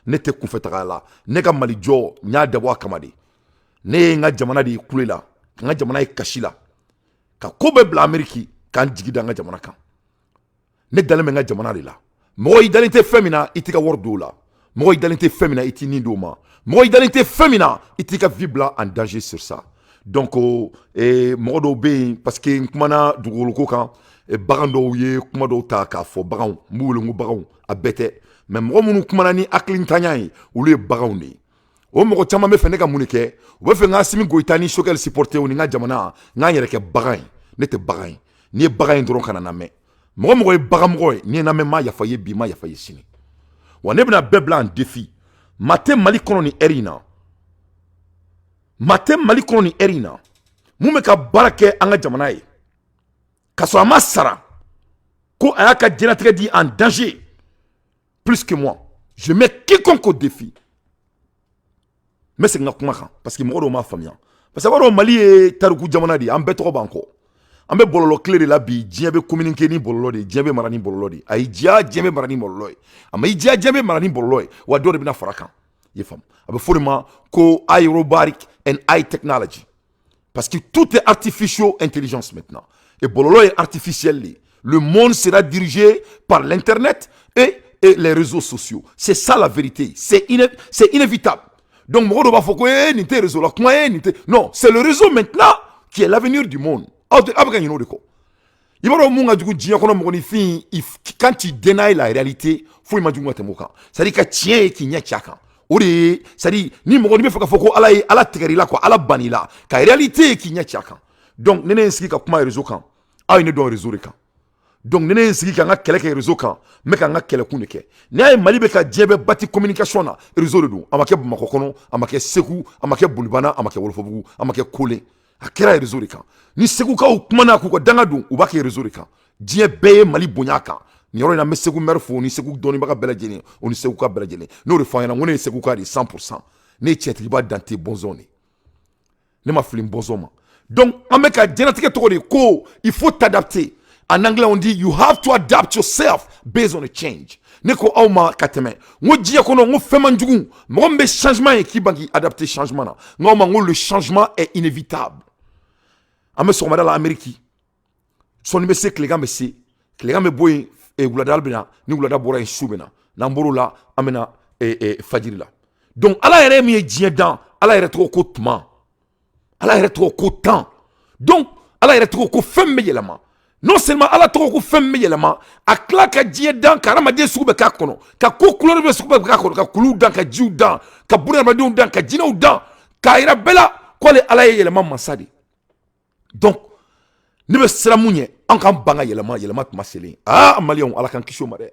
ne tɛ kunfɛ taga la ne ka Mali jɔ n y'a dabɔ a kama de ne ye n ka jamana de kule la n ka jamana ye kasi la ka ko bɛɛ bila Amérique k'an jigi da n ka jamana kan ne dalen bɛ n ka jamana de la mɔgɔ i dalen tɛ fɛn min na i t'i ka wari don o la mɔgɔ i dalen tɛ fɛn min na i t'i nin d'o ma mɔgɔ i dalen tɛ fɛn min na i t'i ka vie bila en danger sur ça donc mɔgɔ dɔw bɛ yen parce que n kumana dugukolo ko kan bagan dɔw ye kuma dɔw ta k'a fɔ baganw n b'u wele ko baganw a bɛɛ tɛ mais mɔgɔ minnu kumana ni hakilintanya ye olu ye baganw de ye o mɔgɔ caman bɛ fɛ ne ka mun de kɛ u bɛ fɛ n ka Asimi Goyita ni Choguel supporter ni n ka jamana n k'an yɛrɛ kɛ bagan ye ne tɛ bagan ye n'i ye bagan ye dɔrɔn ka na lamɛn mɔgɔ mɔgɔ ye bagan mɔgɔ ye n'i ye lamɛn maa yafa ye bi maa yafa ye sini wa ne bɛna bɛɛ bila en défi maa tɛ Mali kɔnɔ ni heure in na maa tɛ Mali kɔnɔ ni heure in na mun bɛ ka baara kɛ an ka jamana ye k'a sɔrɔ a ma sara ko a y'a ka diɲɛlatigɛ di en danger plus que moi je mets quiconque au défi n bɛ segin n ka kuma kan parce que mɔgɔ dɔw m'a faamuya parce que a b'a dɔn Mali ye tariku jamana de ye an bɛɛ tɔgɔ b'an kɔ an bɛ bɔlɔlɔ tile de la bi diɲɛ bɛ communiquer ni bɔlɔlɔ de ye diɲɛ bɛ mara ni bɔlɔlɔ de ye ayi diɲɛ bɛ mara ni bɔlɔlɔ ye a ma i diɲɛ bɛ mara ni bɔlɔlɔ ye wa dɔw de bɛna fara kan i ye faamu a bɛ fɔ de ma ko aérobaric and high technology parce que tout est artificial intelligence maintenant et bɔlɔlɔ est artificiel le monde sera dirigé par l'internet et les réseaux sociaux c'est ça la vérité c'est inévitable donc mɔgɔ dɔw b'a fɔ ko nin tɛ réseau la kuma nin tɛ non c'est le réseau maintenant qui est l'avenir du monde aw bɛ ka ɲinɛ o de kɔ i b'a dɔn mun ka jugu diɲɛ kɔnɔ mɔgɔninfin quand tu dénies la réalité foyi ma jugu ka tɛmɛ o kan c'est à dire ka tiɲɛ ye k'i ɲɛ ci a kan o de ye c'est à dire ni mɔgɔ bɛ fɛ ka fɔ ko ala tigɛr'i la quoi ala banni la ka réalité ye k'i ɲɛ ci a kan donc ne ye n sigi ka kuma réseau kan aw ye ne dɔn réseau de kan donc ne ye n sigi ka n ka kɛlɛ kɛ réseau kan n bɛ ka n ka kɛlɛkun de kɛ n'i y'a ye Mali bɛ ka diɲɛ bɛɛ bâti communication na réseau de don a ma kɛ Bamakɔ kɔnɔ a ma kɛ Segu a ma kɛ Bolibana a ma kɛ Wolofabugu a ma kɛ Kole a kɛra réseau de kan ni Segukaw kumana k'u ka danga don u b'a kɛ réseau de kan diɲɛ bɛɛ ye Mali bonya a kan nin yɔrɔ in na n bɛ Segu maire fo ni Segu dɔnnibaga bɛɛ lajɛlen o ni Seguka bɛɛ lajɛlen n'o de fɔ an ɲɛna ko ne ye Seguka de 100% ne ye cɛtigiba Dante Bɔnzɔn de ne ma fili Bɔnzɔn ma donc an bɛ ka diɲɛlatigɛ tɔgɔ de ko il faut t'adapter en anglais on dit you have to adapt yourself based on a change ne ko aw ma ka tɛmɛ n ko diɲɛ kɔnɔ n ko fɛn man jugu mɔgɔ min bɛ changement ye k'i ban k'i adapter changement na n ko aw ma n ko le changement est inévitable an bɛ sɔgɔmada la Amérique sɔnni bɛ se tilegan bɛ se tilegan bɛ bɔ yen wulada bɛ na ni wulada bɔra yen su bɛ na n'an bɔr'o la an bɛ na fajiri la donc ala yɛrɛ min ye diɲɛ dan ala yɛrɛ tɔgɔ ko tuma ala yɛrɛ tɔgɔ ko temps donc ala yɛrɛ tɔgɔ ko fɛn bɛ yɛlɛma non seulement ala tɔgɔ ko fɛn bɛ yɛlɛma a tila ka diɲɛ dan ka hadamaden sugu bɛ k'a kɔnɔ ka ko couleur bɛ sugu bɛ k'a kɔnɔ ka kuluw dan ka jiw dan ka bunahadamadenw dan ka jinɛw dan k'a yira bɛɛ la k'ale ala ye yɛlɛma masa de donc ne bɛ siran mun ɲɛ an k'an ban ka yɛlɛma tuma selen maliyɛnw ala k'an kisi o ma dɛ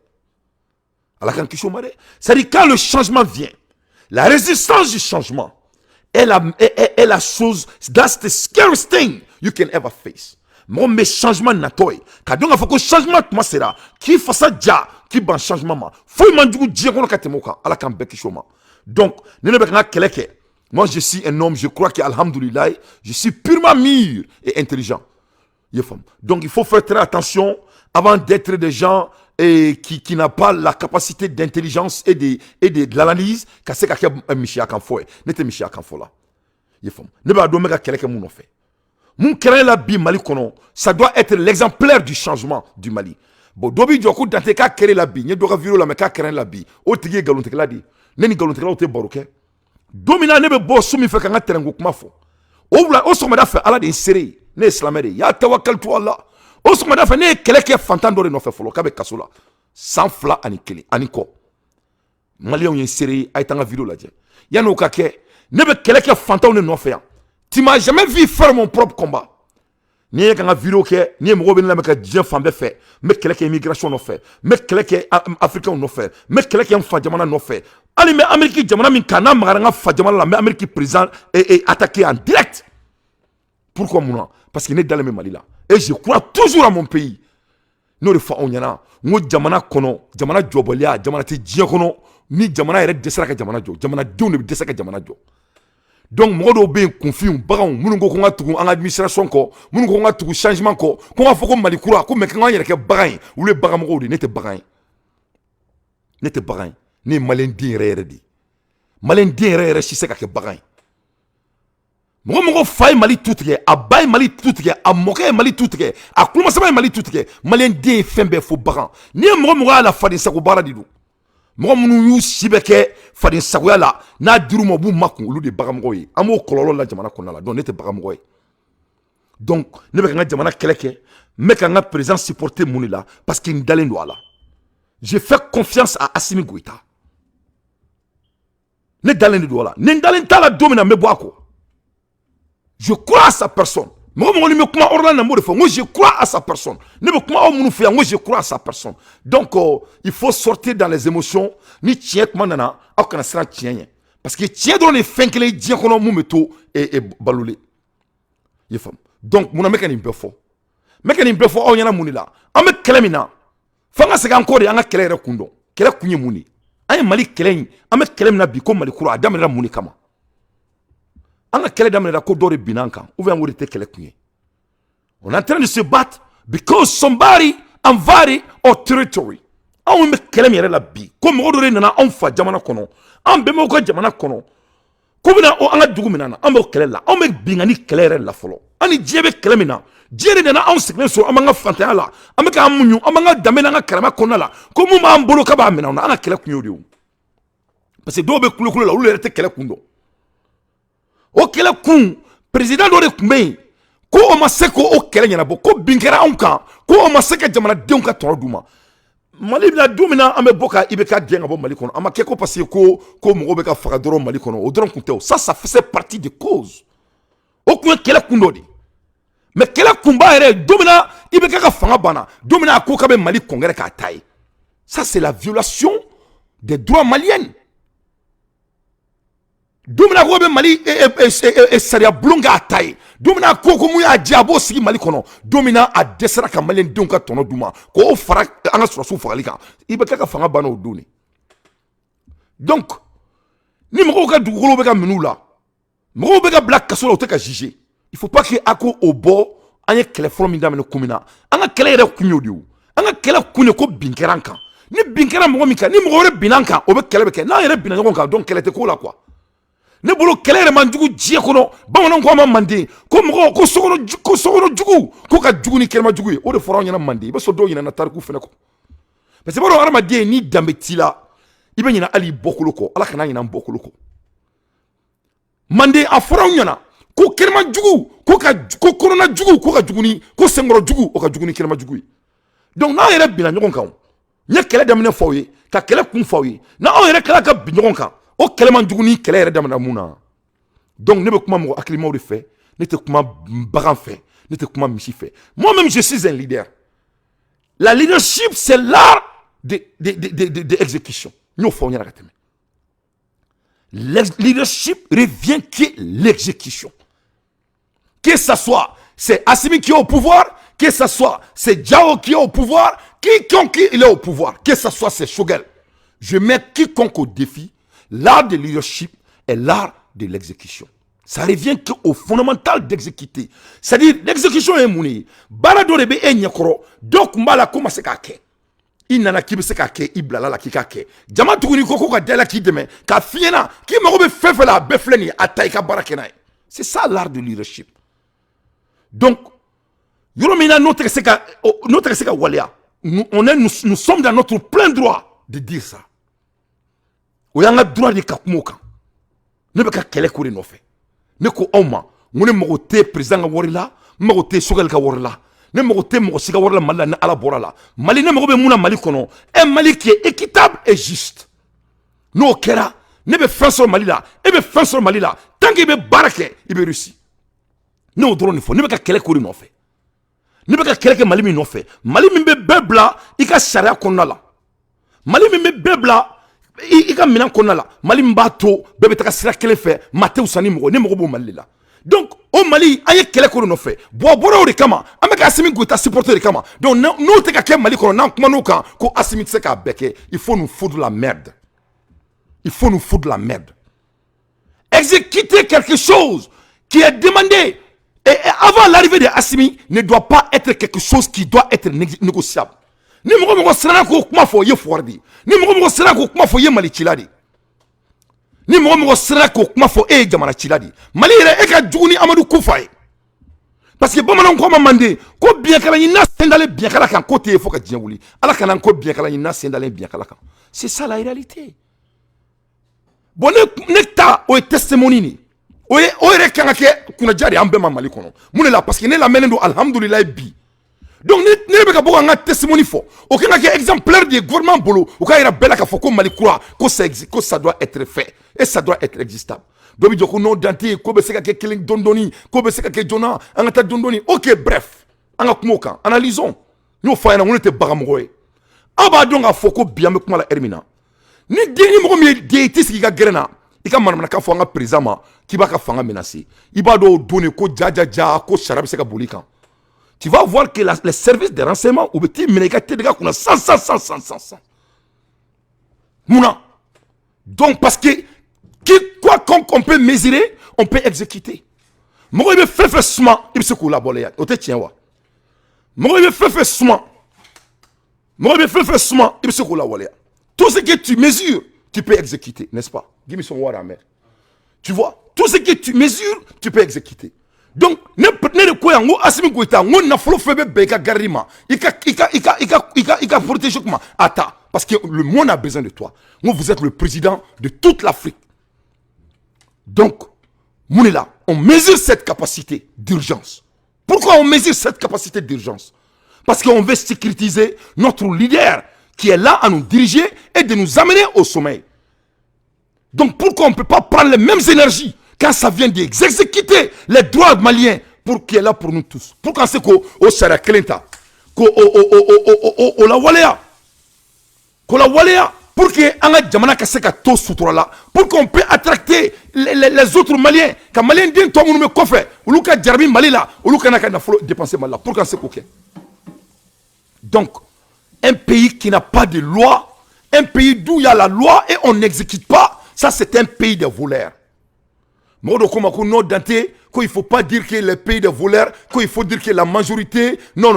ala k'an kisi o ma dɛ c'est à dire quand le changement vient la résistance du changement est la chose that's the scariest thing you can ever face mɔgɔ min bɛ changement natɔ ye ka dɔn k'a fɔ ko changement tuma sera k'i fasa ja k'i ban changement ma foyi man jugu diɲɛ kɔnɔ ka tɛmɛ o kan ala k'an bɛɛ kisi o ma donc ne bɛ ka n ka kɛlɛ kɛ moi je suis un homme je crois que alhamdoulilah je suis purement mûr et intelligent donc il faut faire très attention avant d'être des gens qui n'a pas la capacité d'intelligence et de l'analyse ka se ka kɛ misiya kan fɔ ye ne tɛ misiya kan fɔ la ne b'a dɔn n bɛ ka kɛlɛ kɛ mun nɔfɛ mun kɛra la bi Mali kɔnɔ ça doit être l'exemplaire du changement du Mali bon dɔ b'i jɔ ko Dante k'a kɛra la bi n ye dɔ ka vidéo lamɛn k'a kɛra la bi o tigi ye nkalontigɛla de ye ne ni nkalontigɛlaw tɛ baro kɛ don min na ne bɛ bɔ su min fɛ ka n ka terrain ko kuma fɔ o sɔgɔmada fɛ ala de ye seere ye ne ye silamɛ de ye y'a tawakalitu ala o sɔgɔmada fɛ ne ye kɛlɛ kɛ fantan dɔ de nɔfɛ fɔlɔ k'a bɛ kaso la 102 ani kɔ maliyɛnw ye seere ye a ye taa n ka vidéo lajɛ yanni o ka kɛ ne bɛ kɛlɛ kɛ fantanw de nɔfɛ yan tu m'as jamais vu faire mon propre combat n'i ye ka n ka vidéo kɛ n'i ye mɔgɔw bɛ ne lamɛn ka diɲɛ fan bɛɛ fɛ n bɛ kɛlɛ kɛ immigration nɔfɛ n bɛ kɛlɛ kɛ africains nɔfɛ n bɛ kɛlɛ kɛ n fa jamana nɔfɛ hali n bɛ Amérique jamana min kan n'a magara n ka fa jamana la n bɛ Amérique président attaqué en direct pourquoi mun na parce que ne dalen bɛ Mali la et je crois toujours à mon pays n'o de fɔ anw ɲɛna n ko jamana kɔnɔ jamana jɔbaliya jamana tɛ diɲɛ kɔnɔ ni jamana yɛrɛ dɛsɛra ka jamana jɔ jamanadenw de bɛ dɛsɛ ka jamana jɔ donc mɔgɔ dɔw bɛ yen kunfinw baganw minnu ko n ka tugu an ka administration kɔ minnu ko n ka tugu changement kɔ ko n ka fɔ ko Mali kura ko mais k'an yɛrɛ kɛ bagan ye olu ye baganmɔgɔw de ne tɛ bagan ye ne tɛ bagan ye ni malien den yɛrɛ de malien den yɛrɛ si se ka kɛ bagan ye mɔgɔ fa ye Mali tu tigɛ a ba ye Mali tu tigɛ a mɔkɛ ye Mali tu tigɛ a kulomasama ye Mali tu tigɛ malien den ye fɛn bɛɛ fo bagan ni ye mɔgɔ y'a la faden sago baara de don mɔgɔ minnu y'u si bɛ kɛ faden sagoya la n'a dir'u ma u b'u makun olu de baganmɔgɔw ye an b'o kɔlɔlɔ la jamana kɔnɔna la donc ne tɛ baganmɔgɔ ye donc ne bɛ ka n ka jamana kɛlɛ kɛ n bɛ ka n ka président supporter mun de la parce que n dalen don a la j'ai fait confiance à Assimi Goïta ne dalen de don a la ni n dalen t'a la don min na n bɛ bɔ a kɔ je crois à sa personne mɔgɔ mɔgɔ ni bɛ kuma hors la n b'o de fɔ n ko je crois à sa personne ne bɛ kuma aw minnu fɛ yan n ko je crois à sa personne donc il faut sortir dans les émotions ni tiɲɛ kuma nana aw kana siran tiɲɛ ɲɛ parce que tiɲɛ dɔrɔn de ye fɛn kelen ye diɲɛ kɔnɔ mun bɛ to balolen i ye faamu donc mun na n bɛ ka nin bɛɛ fɔ n bɛ ka nin bɛɛ fɔ aw ɲɛna mun de la an bɛ kɛlɛ min na f'an ka segin an kɔ de an ka kɛlɛ yɛrɛ kun dɔn kɛlɛ kun ye mun de ye an ye Mali kɛlɛ in an bɛ kɛlɛ min na bi ko Mali kura a daminɛna mun de kama an ka kɛlɛ daminɛna ko dɔ de binna an kan ou bien an ko de tɛ kɛlɛ kun ye on est en train de se battre because somebody invaded our territory anw bɛ kɛlɛ min yɛrɛ la bi ko mɔgɔ dɔ de nana anw fa jamana kɔnɔ an bɛnbɛnw ka jamana kɔnɔ ko bɛna an ka dugu min na an b'o kɛlɛ la anw bɛ bingani kɛlɛ yɛrɛ la fɔlɔ an ni diɲɛ bɛ kɛlɛ min na diɲɛ de nana anw sigilen sɔrɔ an b'an ka fantanya la an bɛ k'an muɲu an b'an ka danbe n'an ka karama kɔnɔna la ko mun b'an bolo k'a b'a minɛ an na an ka kɛlɛ kun y'o de ye parce que dɔw bɛ kulo la olu yɛrɛ tɛ kɛlɛ kun dɔn o kɛlɛ kun président dɔ de tun bɛ yen ko o ma se k'o kɛlɛ ɲɛnabɔ ko bin kɛra anw kan ko o ma se ka jamanadenw ka tɔnɔ d'u ma Mali bɛna don min na an bɛ bɔ ka IBK gɛn ka bɔ Mali kɔnɔ a ma kɛ ko parce que ko mɔgɔw bɛ ka faga dɔrɔn Mali kɔnɔ o dɔrɔn kun tɛ o ça faisait partie de cause o kun ye kɛlɛ kun dɔ de mais kɛlɛ kunba yɛrɛ don min na IBK ka fanga banna don min na a ko k'a bɛ Mali congrès k'a ta ye ça c'est la violation des droits maliens don min na ko bɛ Mali sariya bulon k'a ta ye don min na ko mun y'a diya a b'o sigi Mali kɔnɔ don min na a dɛsɛra ka maliyɛndenw ka tɔnɔ d'u ma k'o fara an ka sɔrɔsiw fagali kan IBK ka fanga banna o don de donc ni mɔgɔw ka dugukolo bɛ ka minɛ u la mɔgɔw bɛ ka bila kaso la u tɛ ka juger il faut pas que a ko o bɔ an ye kɛlɛ fɔlɔ min daminɛ kun min na an ka kɛlɛ yɛrɛ kun y'o de ye an ka kɛlɛ kun ye ko bin kɛra an kan ni bin kɛra mɔgɔ min kan ni mɔgɔ wɛrɛ binna an kan o bɛ kɛlɛ bɛ kɛ n'an yɛrɛ binna ɲɔgɔn kan donc kɛlɛ tɛ k'o la quoi ne bolo kɛlɛ yɛrɛ man jugu diɲɛ kɔnɔ bamananw ko a ma manden ko mɔgɔ ko sokɔnɔ jugu ko ka jugu ni kɛnɛma jugu ye o de fɔra anw ɲɛna manden i bɛ sɔn dɔw ɲinɛna tariku fɛnɛ kɔ parce que b'a dɔn hadamaden n'i danbe t'i la i bɛ ɲinɛ hali i bɔkolo kɔ ala kana ɲinɛ an bɔkolo kɔ manden a fɔra anw ɲɛna ko kɛnɛma jugu ko kɔnɔna jugu ko ka jugu ni ko senkɔrɔ jugu o ka jugu ni kɛnɛma jugu ye donc n'an yɛrɛ binna ɲɔgɔn kan n ye kɛlɛ daminɛ fɔ aw ye ka kɛlɛ kun fɔ aw ye n'anw yɛrɛ kɛla ka bin ɲɔgɔn kan o kɛlɛ man jugu ni kɛlɛ yɛrɛ daminɛ mun na donc ne bɛ kuma mɔgɔ hakilimaw de fɛ ne tɛ kuma bagan fɛ ne tɛ kuma misi fɛ moi-même je suis un leader la leadership c'est l'art de exécution n y'o fɔ aw ɲɛna ka tɛmɛ leadership revient qui est l'exécution que ça soit c'est Assimi qui est au pouvoir que ça soit c'est Diao qui est au pouvoir quiconque il est au pouvoir que ça soit c'est Choguel je mets quiconque au défi. L'art de leadership est l'art de l'exécution. Ça revient au fondamental d'exécuter. C'est-à-dire, l'exécution est mouni. Balado rebe e nyekoro. Donc, mbala kuma se kake. I nana ki be se kake, i blala la ki kake. Jama tuguni koko ka dela ki deme. Ka fiena, ki mago be fefe la befleni, ataï ka barakena. C'est ça l'art de leadership. Donc, yoromina notre seka walia. Nous sommes dans notre plein droit de dire ça. O y'an ka droit de ka kuma o kan ne bɛ ka kɛlɛ ko de nɔfɛ ne ko aw ma n ko ne mago tɛ président ka wari la n mago tɛ Choguel ka wari la ne mago tɛ mɔgɔ si ka wari la Mali la ni Ala bɔra la Mali ne mago bɛ mun na Mali kɔnɔ un Mali qui est équitable et juste n'o kɛra ne bɛ fɛn sɔrɔ Mali la e bɛ fɛn sɔrɔ Mali la tant que i bɛ baara kɛ i bɛ réussir ne y'o dɔrɔn de fɔ ne bɛ ka kɛlɛ ko de nɔfɛ ne bɛ ka kɛlɛ kɛ Mali min nɔfɛ Mali min bɛ bɛɛ bila i ka sariya kɔnɔna la Mali min bɛ bɛɛ bila i ka minɛn kɔnɔna la Mali min b'a to bɛɛ bɛ taga sira kelen fɛ maa tɛ wusa ni mɔgɔ ne mago b'o Mali de la donc o Mali an ye kɛlɛ ko de nɔfɛ bon a bɔra o de kama an bɛ ka Assimi Goïta supporter de kama donc n'o tɛ ka kɛ Mali kɔnɔ n'an kuma n'o kan ko Assimi tɛ se k'a bɛɛ kɛ il faut nous foutre la merde il faut nous foutre la merde exécuter quelque chose qui est demandé et avant l'arrivée de Assimi ne doit pas être quelque chose qui doit être négociable ni mɔgɔ siranna ko kuma fɔ ye fuwari de ni mɔgɔ siranna ko kuma fɔ ye Mali cila de ni mɔgɔ siranna ko kuma fɔ ye jamana cila de Mali yɛrɛ e ka jugu ni Amadu Kufa ye parce que bamananw ko ma mande ko biɲɛkala ɲinina sen dalen biɲɛkala kan ko te ye fo ka diɲɛ wuli ala kana ko biɲɛkala ɲinina sen dalen biɲɛkala kan c'est ça la réalité bon ne ta o ye testimony ni o yɛrɛ kan ka kɛ kunnaja de an bɛɛ ma Mali kɔnɔ mun de la parce que ne lamɛnnen don alhamdulilayi bi donc ne bɛ ka bɔ ka n ka testimony fɔ o kan ka kɛ exemplaire de gouvernement bolo o ka yira bɛɛ la ka fɔ ko Mali kura ko ça doit être fait et ça doit être existable dɔ bɛ jɔ ko n'o dan tɛ yen ko bɛ se ka kɛ kelen dɔɔni ko bɛ se ka kɛ joona an ka taa dɔɔni ok bref an ka kuma o kan analysons n y'o fɔ a ɲɛna n ko ne tɛ baganmɔgɔ ye aw b'a dɔn k'a fɔ ko bi an bɛ kuma la heure min na ni mɔgɔ min ye den i tɛ sigi i ka gɛrɛn na i ka manamanakan fɔ an ka président ma k'i b'a ka fanga menacer i b'a dɔn o don de ko ja ko sariya bɛ se ka boli i kan tu vas voir que les services de renseignement u bɛ t'i minɛ i ka teliga kunna sans munna donc parce que quoi qu'on peut mesurer, on peut exécuter. Mɔgɔ bɛ fɛn fɛn suma i bɛ se k'o labɔlɔ yan o tɛ tiɲɛ wa mɔgɔ bɛ fɛn fɛn suma mɔgɔ bɛ fɛn fɛn suma i bɛ se k'o lawaleya tout ce que tu mesures tu peux exécuter n'est-ce pas give me some water man tu vois tout ce que tu mesures tu peux exécuter donc ne de ko yan n ko Assimi Goïta n ko nafolo fɛn bɛ bɛn i ka garde ma i ka protéger kuma a ta parce que le monde a besoin de toi n ko vous êtes le président de toute l'Afrique. Donc, Mounela, on mesure cette capacité d'urgence. Pourquoi on mesure cette capacité d'urgence? Parce qu'on veut sécuriser notre leader qui est là à nous diriger et de nous amener au sommet. Donc, pourquoi on ne peut pas prendre les mêmes énergies quand ça vient d'exécuter les droits maliens pour qui est là pour nous tous? Pourquoi c'est qu'au Sara Kelenta, qu'au la Walea, pour que anga jamana ka se ka to sutura la pour qu'on peut attracter les autres Maliens ka Maliens den to munu me kofɛ olu ka jarabi Mali la olu kana ka nafolo dépenser Mali la pour qu'on se koke. Donc un pays qui n'a pas de loi, un pays d'où il y a la loi et on n'exécute pas, ça c'est un pays de voleurs. Modo koma ko no dante ko il faut pas dire que les pays de voleurs, qu'il faut dire que la majorité non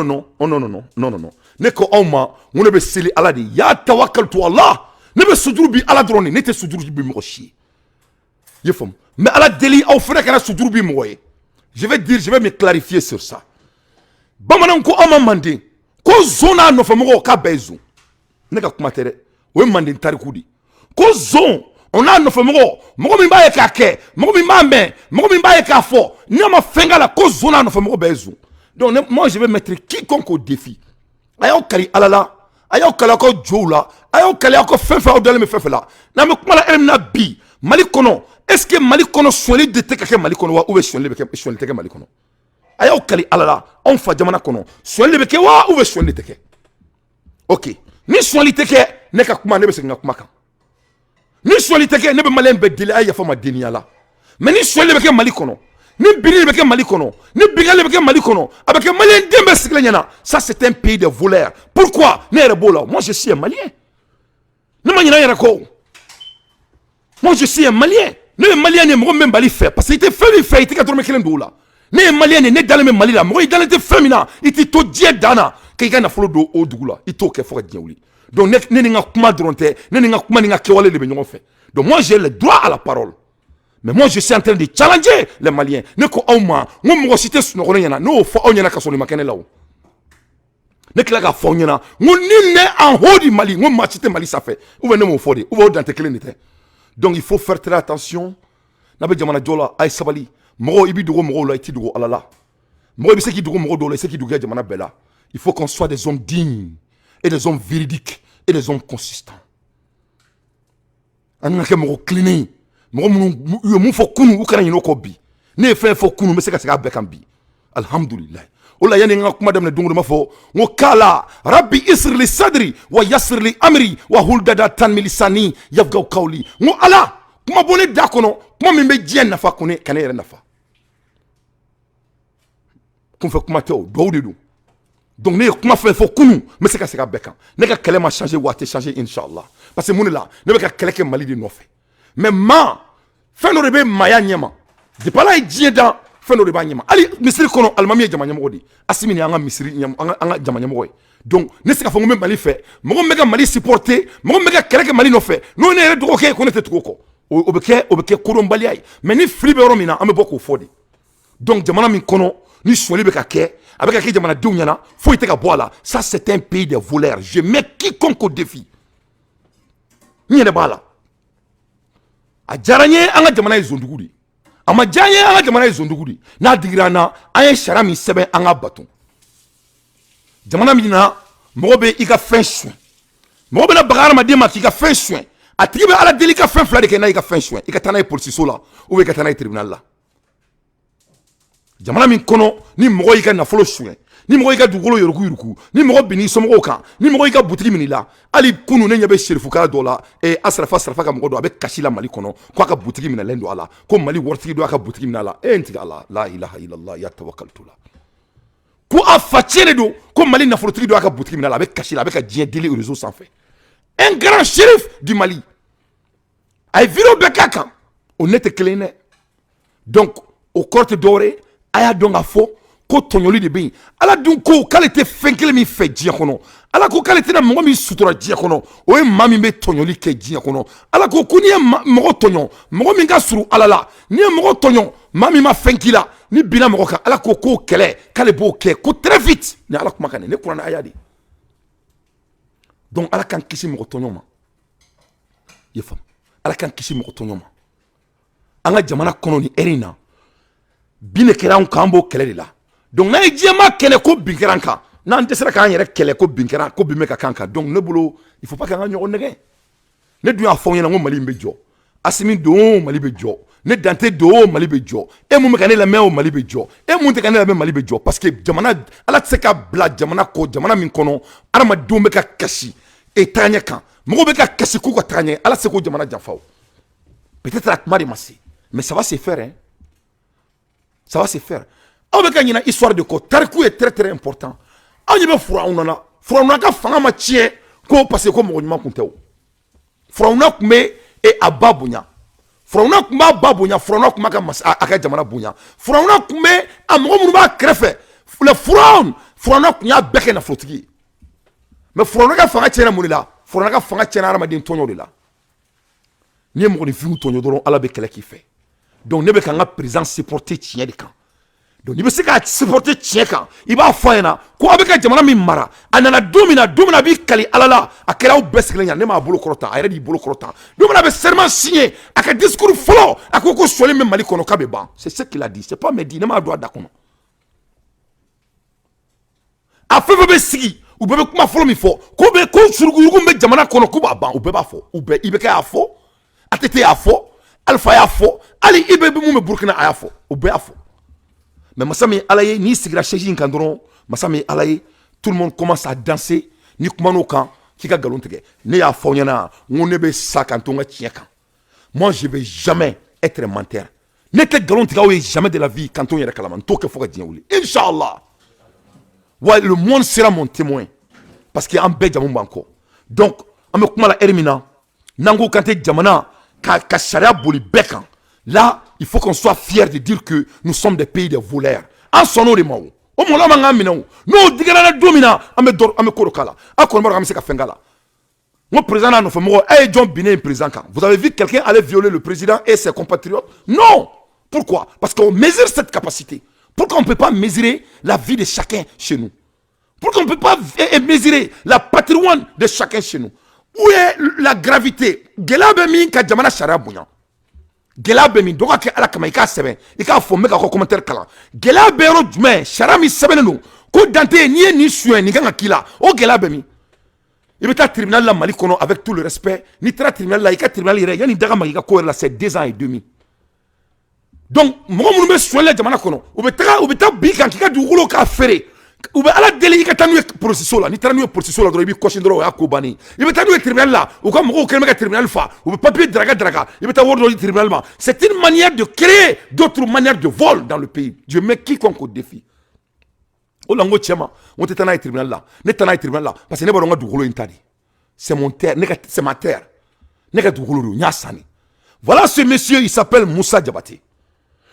ne ko awma ngone be seli ala di ya tawakkaltu Allah ne be sujuru bi ala drone ne te sujuru bi mo chi yefom mais ala deli aw fere kana sujuru bi mo ye je vais me clarifier sur ça bamanan ko ama mande ko zona no fa mo ka bezu ne ka kuma tere o mande tariku di ko zone on a no fa mo mi ba ye ka ke mo mi ma me mo mi ba ye ka fo ni ma fenga la ko zona no fa mo bezu donc moi je vais mettre quiconque au défi ayo kali alala ayo kala ko joula ayo kala ko fefa o dalme fefa la na me kuma la elmna bi Mali kono est-ce que Mali kono soli de te ka Mali kono wa ou soli be ke soli te ka Mali kono ayo kali alala on fa jamana kono soli be ke wa ou soli te ke OK ni soli te ke ne ka kuma ne be se nga kuma kan ni soli te ke ne be Malien be dile ay fa ma deniya la mais ni soli be ke Mali kono ni biri be ke Mali kono ni bigale be ke Mali kono avec Malien dembe sikle nyana ça c'est un pays de voleurs. Pourquoi ne rebola moi je suis un Malien ne ma nyana yara ko moi je suis un Malien ne Malien ne mo même bali fait parce que était fait il était 80 dollars ne Malien ne dans le Mali là mo dans le féminin il était to die dana kay gana folo do o dugula il to ke fo diawli donc ne nga kuma dronte ne nga kuma nga kewale le be nyongo fait donc moi j'ai le droit à la parole. Mais moi je suis en train de challenger les Maliens. Ne ko awma ngo cité suno ko nyana no fo awnyana ka so ni makene lawo. Ne kila ka fo nyana ngo ni ne en haut du Mali ngo ma cité Mali ça fait. Ou venez mo fodé ou va dans te clé n'était. Donc il faut faire très attention. Na be jamana jola ay sabali. Mo ibi dugo mo la iti dugo alala. Mo ibi se ki dugo mo do la se ki dugo jamana bela. Il faut qu'on soit des hommes dignes et des hommes véridiques et des hommes consistants. An ke mo cleaning mon fo kunu u kana yino ko bi ne fe fo kunu me se ka se ka be kan bi alhamdulillah wala yani nga kuma dem ne dungu ma fo ngo kala rabbi isr li sadri wa yassir li amri wa huldada tan milisani yafgaw qawli ngo ala kuma bone da kono kuma min be jien nafa kone kana yere nafa kun fe kuma to do de do donc ne kuma fe fo kunu me se ka be kan ne ka kele ma changer wa te changer inshallah parce que mon là ne be ka kele ke Mali de no fe mais ma fɛn dɔ de bɛ maaya ɲɛma depuis ala ye diɲɛ dan fɛn dɔ de b'a ɲɛma hali misiri kɔnɔ alimami ye jama ɲɛmɔgɔ de Assimi ni an ka misiri an ka jama ɲɛmɔgɔ ye donc ne se ka fɔ n ko n bɛ Mali fɛ mɔgɔ min bɛ ka Mali supporter mɔgɔ min bɛ ka kɛlɛ kɛ Mali nɔfɛ n'o ne yɛrɛ dɔgɔkɛ ye ko ne tɛ tugu o kɔ o bɛ kɛ kodɔnbaliya ye mais ni fili bɛ yɔrɔ min na an bɛ bɔ k'o fɔ de donc jamana min kɔnɔ ni suɲɛli bɛ ka kɛ a bɛ ka kɛ jamanadenw ɲɛna foyi tɛ ka bɔ a la ça c'est un pays de voleurs je mets quiconque au défi n yɛrɛ b'a la a diyara n ye an ka jamana ye zondugu de a ma diya n ye an ka jamana ye zondugu de n'a digira an na an ye sariya min sɛbɛn an ka bato jamana min na mɔgɔ bɛ i ka fɛn suɲɛ mɔgɔ bɛna baga hadamaden ma k'i ka fɛn suɲɛ a tigi bɛ ala deli i ka fɛn fila de kɛ n'a y'i ka fɛn suɲɛ i ka taa n'a ye polisiso la ou bien i ka taa n'a ye tribunal la jamana min kɔnɔ ni mɔgɔ y'i ka nafolo suɲɛ ni mɔgɔ y'i ka dugukolo yuruku ni mɔgɔ bin'i somɔgɔw kan ni mɔgɔ y'i ka butigi minɛ i la hali kunu ne ɲɛ bɛ serifukala dɔ la Asrafa ka mɔgɔ dɔ a bɛ kasi la Mali kɔnɔ k'a ka butigi minɛlen don a la ko Mali waritigi dɔ a ka butigi minɛ a la n tigɛ a la la ilaha illallah ya tawakkaltu la ko a fa tiɲɛ de don ko Mali nafolotigi dɔ a ka butigi minɛ a la a bɛ kasi la a bɛ ka diɲɛ deli réseau sanfɛ un grand shérif du Mali a ye vidéo bɛɛ k'a kan o ne tɛ kelen dɛ donc o kɔrɔ tɛ dɔwɛrɛ ye a y'a dɔn k'a fɔ ko tɔɲɔli de bɛ yen ala dun ko k'ale tɛ fɛn kelen min fɛ diɲɛ kɔnɔ ala ko k'ale tɛna mɔgɔ min sutura diɲɛ kɔnɔ o ye maa min bɛ tɔɲɔli kɛ diɲɛ kɔnɔ ala ko n'i ye mɔgɔ tɔɲɔ mɔgɔ min ka surun ala la n'i ye mɔgɔ tɔɲɔ maa min ma fɛn k'i la ni binna mɔgɔ kan ala ko k'o kɛlɛ k'ale b'o kɛ ko très vite ni ala kuma kan ne kuranɛ aya de donc ala k'an kisi mɔgɔ tɔɲɔ ma i ye faamu ala k'an kisi mɔgɔ tɔɲɔ ma an ka jamana kɔnɔ ni heure in na bin de kɛra anw kan an b'o kɛlɛ de la donc n'a ye diɲɛma kɛlɛ ko bin kɛra an kan n'an dɛsɛra k'an yɛrɛ kɛlɛ ko bin kɛra ko bin bɛ ka kan kan donc ne bolo il faut pas k'an ka ɲɔgɔn nɛgɛ ne dun y'a fɔ n ɲɛna ko Mali in bɛ jɔ Assimi don Mali bɛ jɔ ne Dante don Mali bɛ jɔ e mun bɛ ka ne lamɛn o Mali bɛ jɔ e mun tɛ ka ne lamɛn Mali bɛ jɔ parce que jamana ala tɛ se ka bila jamana kɔ jamana min kɔnɔ adamadenw bɛ ka kasi tagaɲɛ kan mɔgɔw bɛ ka kasi k'u ka tagaɲɛ ala tɛ se k'o jamana janfa o peut-être a kuma de ma se mais ça va se faire hein ça va se faire aw bɛ ka ɲina histoire de kɔ tariku est très très important aw ɲɛ bɛ Firawuna na Firawuna ka fanga ma tiɲɛ ko parce que ko mɔgɔ ɲuman tun tɛ o Firawuna tun bɛ a ba bonya Firawuna tun b'a ba bonya Firawuna tun b'a a ka jamana bonya Firawuna tun bɛ a mɔgɔ minnu b'a kɛrɛfɛ Firawuna tun y'a bɛɛ kɛ nafolotigi ye mais Firawuna ka fanga tiɲɛna mun de la Firawuna ka fanga tiɲɛna hadamaden tɔɲɔ de la n'i ye mɔgɔninfinw tɔɲɔ dɔrɔn ala bɛ kɛlɛ k'i fɛ donc ne bɛ ka n ka président supporter tiɲɛ de kan donc n'i bɛ se k'a supporter tiɲɛ kan i b'a fɔ a ɲɛna ko a bɛ ka jamana min mara a nana don min na a b'i kali ala la a kɛra aw bɛɛ sigilen ɲɛna ne m'a bolo kɔrɔta a yɛrɛ de y'i bolo kɔrɔta don min na a bɛ serment signé a ka discours fɔlɔ a ko sɔli bɛ Mali kɔnɔ k'a bɛ ban c'est ce qu'il a dit c'est pas me dit ne m'a don a da kɔnɔ a fɛn fɛn bɛ sigi u bɛɛ bɛ kuma fɔlɔ min fɔ ko suruguyurugu bɛ jamana kɔnɔ k'u b'a ban u bɛɛ b'a fɔ u bɛɛ IBK y'a fɔ ATT y'a fɔ Alpha y'a fɔ hali IBB mun bɛ Burkina a y'a fɔ u bɛɛ y'a fɔ mais masa min ala ye n'i sigira chaise in kan dɔrɔn masa min ala ye tout le monde commence à danser ni kuman'o kan k'i ka nkalon tigɛ ne y'a fɔ aw ɲɛna n ko ne bɛ sa kan to n ka tiɲɛ kan moi je vais jamais être menteur ne tɛ nkalon tigɛ aw ye jamais de la vie kan to n yɛrɛ kalama n t'o kɛ fo ka diɲɛ wuli inchallah wa le monde sera mon témoin parce que an bɛɛ jamu b'an kɔ donc an bɛ kuma la heure min na n'an ko k'an tɛ jamana ka sariya boli bɛɛ kan là il faut qu'on soit fier de dire que nous sommes des pays de voleurs an sɔnn'o de ma o mɔgɔ man k'an minɛ o n'o digɛra na don min na an bɛ ko dɔ k'a la a kɔni b'a dɔn an bɛ se ka fɛn k'a la n ko président n'a nɔfɛmɔgɔ e ye jɔn binnen président kan vous avez vu quelqu'un aller violer le président et ses compatriotes non pourquoi parce qu'on mesure cette capacité pourquoi on ne peut pas mesurer la vie de chacun chez nous pourquoi on ne peut pas mesurer la patrimoine de chacun chez nous où est la gravité gɛlɛya bɛ min ka jamana sariya bonya gɛlɛya bɛ min dɔ ka kɛ ala kama i k'a sɛbɛn i k'a fɔ n bɛ ka ko commentaire kalan gɛlɛya bɛ yɔrɔ jumɛn sariya min sɛbɛnnen don ko Dante n'i ye nin suɲɛ nin kan ka k'i la o gɛlɛya bɛ min i bɛ taa tribunal la Mali kɔnɔ avec tout le respect n'i taara tribunal la i ka tribunal yɛrɛ yanni daga ma i ka ko yɛrɛ la c'est 2 ans et demi donc mɔgɔ minnu bɛ suɲɛli la jamana kɔnɔ u bɛ taa bin kan k'i ka dugukolo k'a feere u bɛ ala deli i ka taa n'u ye polisiso la n'i taara n'u ye polisiso la dɔrɔn i b'i kɔsi dɔrɔn o y'a ko bannen i bɛ taa n'u ye tribunal la u ka mɔgɔw kɛlen bɛ ka tribunal fa u bɛ papier daraka i bɛ taa wari dɔ di tribunal ma c'est une manière de créer d'autres manières de vol dans le pays je mets quiconque au défi o la n ko cɛ ma n ko tɛ taa n'a ye tribunal la ne taa n'a ye tribunal la parce que ne b'a dɔn n ka dugukolo in ta de c'est mon terre c'est ma terre ne ka dugukolo de n y'a san de voilà ce monsieur il s'appelle Moussa Diabaté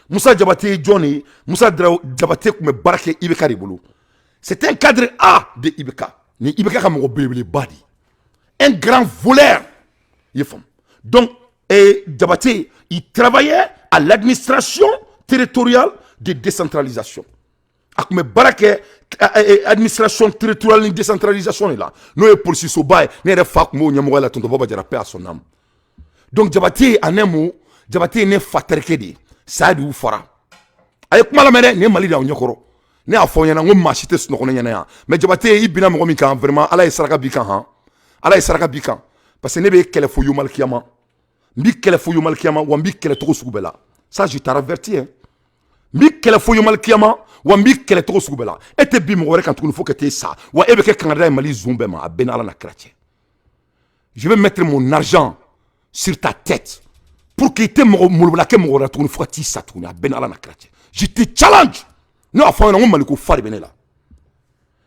Moussa Diabaté Johnny, Moussa Diabaté comme Barake Ibeka Ribolo. C'est un cadre A de Ibeka. Ni Ibeka comme Badi. Un grand voleur. Donc, Diabaté, il travaillait à l'administration territoriale de décentralisation. Comme Barake, administration territoriale de décentralisation est là. Nous, les policiers sont bas, nous, les facs, nous, nous, la tonton Baba Diarapé à son âme. Donc, Diabaté, en un mot, Diabaté n'est pas terqué. Ça du fara ay kuma la mede ne mali da nyokoro ne afo yana ngom ma chite sno kono yana mais Diabaté ibina mo mi kan vraiment ala isaraka bi kan ha ala isaraka bi kan parce que ne be kele fo yumal kiyama mbi kele fo yumal kiyama wa mbi kele to sugubela ça je t'avertis hein mbi kele fo yumal kiyama wa mbi kele to sugubela ete bi mo wore kan tukunu fo kete ça wa ebe ke kanada mali zumbe ma abena ala na kratie je vais mettre mon argent sur ta tête pour que tu je te challenge. Ne a fait un maliko farbenela.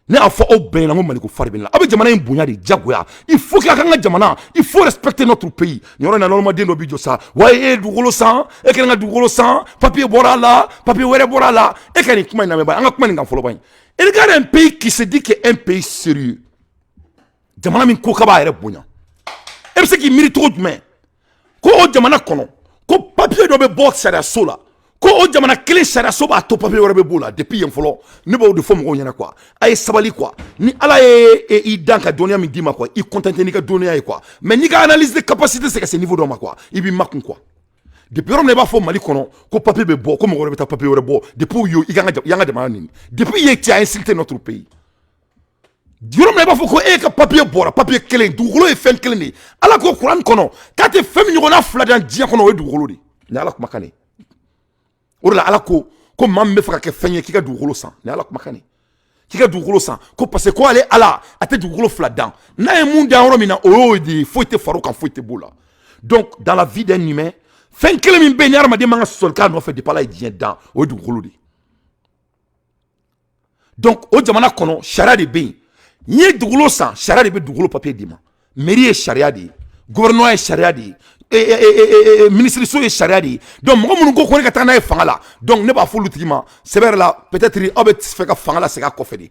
Ne a fait un maliko farbenela. Avec Jamana Bounya de Jaguar. Il faut qu'il y ait un Jamana. Il faut respecter notre pays. Il y a un normal de nos bidons ça. Ouais, du gros sang, et qu'il y a du gros sang, papier borala, papier were borala, et qu'il y a comment il n'a pas un comment il follow. Et regarde un pays qui se dit qu'est un pays sérieux. Jamana min kokaba ere Bounya. Et c'est qui mérite trop de main. Ko o jamana kono ko papier do be box sara sola ko o jamana kele sara so ba to papier wora be bola depuis en folo ne ba de fom ko nyana quoi ay sabali quoi ni ala i danka donia mi dima quoi i contenter ni ka donia quoi mais ni ka analyse de capacité c'est que ce niveau do ma quoi i bi makun quoi depuis on ne ba fo mali kono ko papier be bo ko mo wora be ta papier wora bo depuis yo i yanga de manini depuis ye ti a insulté notre pays. Dieu ne va pas que papier bora papier kelen du golo e fen kelen ala ko Quran kono kate fem ni gona flada dia kono we du golo di ni ala ko makane orla ala ko mam me faka ke fenye kika du golo san ni ala ko makane kika du golo san ko parce ko ale ala ate du golo flada na e monde en romina o di faut te faro kan faut te bola. Donc dans la vie d'un humain fen kelen min be ni arma de manga sol ka no fait de pala e dien dans o du golo di. Donc o jamana kono shara de be ni dugulo san charia de be dugulo papier dima mairie est charia di gouvernement est charia di ministre so est charia di donc mo mun ko ko ka tana e fangala donc ne ba fo lutima c'est vrai là peut-être obet fait ka fangala c'est ka ko fedi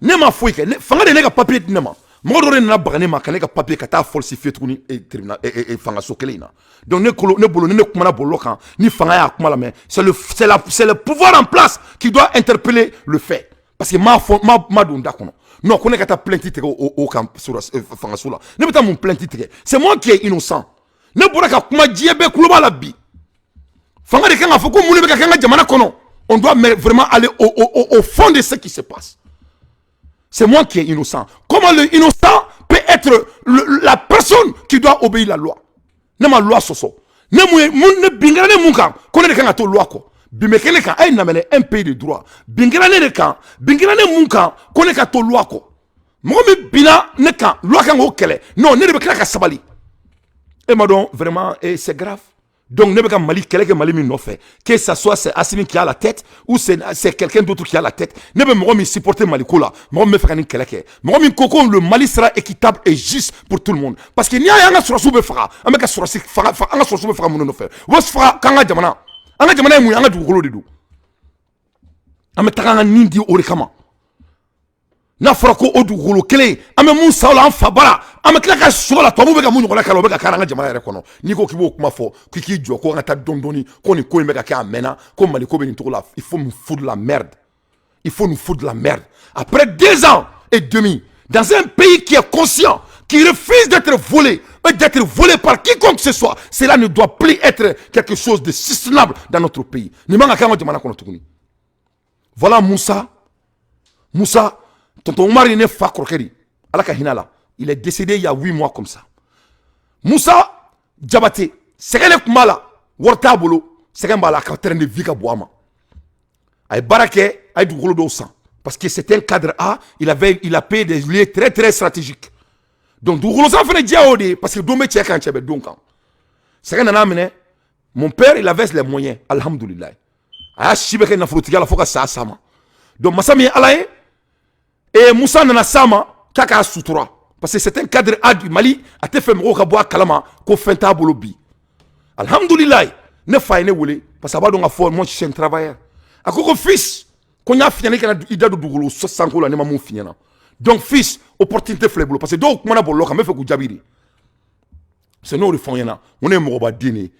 ne ma fo ke fangala ne ka papier dina ma mo do na bagane ma ka ne ka papier ka ta falsifier tuni et tribunal et fanga so kelina donc ne bolo ne kuma na bolo kan ni fanga ya kuma la mais c'est le pouvoir en place qui doit interpeller le fait parce que ma donda kono. Non, qu'on est qu'à plainte au camp sur Fangasoula. Ne pas mon plainte. C'est moi qui est innocent. Ne pourra qu'à kuma diebe kuloba la bi. Fanga de kanga foko moule beka kanga jamana kono. On doit vraiment aller au fond de ce qui se passe. C'est moi qui est innocent. Comment le innocent peut être la personne qui doit obéir la loi? Ne ma loi soso. Ne bingara ne munka. Qu'on est kanga to loi ko. Bimekele kan ay namene un pays de droit bingirane de kan bingirane mun kan ko ne ka to loi ko mo mi bina ne kan loi kan ko kele non ne de be kala ka sabali et madon vraiment et c'est grave. Donc ne be ka mali kele ke mali mi no fait que ça soit c'est Assimi qui a la tête ou c'est quelqu'un d'autre qui a la tête ne be mo mi supporter mali ko la mo me fa kan kele ke mo mi koko le Mali sera équitable et juste pour tout le monde parce que ni a nga sur sube fara ameka sur fara anga sur sube fara mo no faire was fara kanga jamana anga jamana mu anga dugolo de do ametaka nindi orikama na frako odugolo kele ame mu sawla fa bara amekla ka sola to mu be ka mu ngola kala be ka karanga jamana yere kono ni ko kibo kuma fo kiki jo ko ngata dondoni ko ni ko me ka ka mena ko mali ko be ni to la il faut nous foutre la merde, il faut nous foutre la merde après 2 ans et demi dans un pays qui est conscient, qui refuse d'être volé par quiconque que ce soit. Cela ne doit plus être quelque chose de soutenable dans notre pays. Voilà Moussa, tonton Omar il fa krokeri, alaka hinala. Il est décédé il y a 8 mois comme ça. Moussa Diabaté, c'est qu'elle est kumala, warta bolo, c'est qu'elle est en train de vivre boama. Ay barake, ay du golo do sang. Parce que c'était un cadre A, il a payé des lieux très très stratégiques. Donc, parce que mon père, il avait les moyens, alhamdoulilah. Donc, Massami Alaye et Moussa Nana Sama, Kaka Soutura. Parce que c'est un cadre A du Mali, a été fait Kalama, ko Fenta Bolobi. Alhamdoulilah. ne fa ye ne wele parce que a b'a dɔn ka fɔ moi je suis un travailleur a ko fils ko n y'a f'i ɲɛna i kana i da don dugukolo sanko la ne ma mun f'i ɲɛna donc fils opportunité filɛ i bolo parce que dɔw kumana bɔlɔlɔ kan n bɛ fɛ k'u jaabi de c'est n'o de fɔ n ɲɛna ko ne ye mɔgɔbaden de ye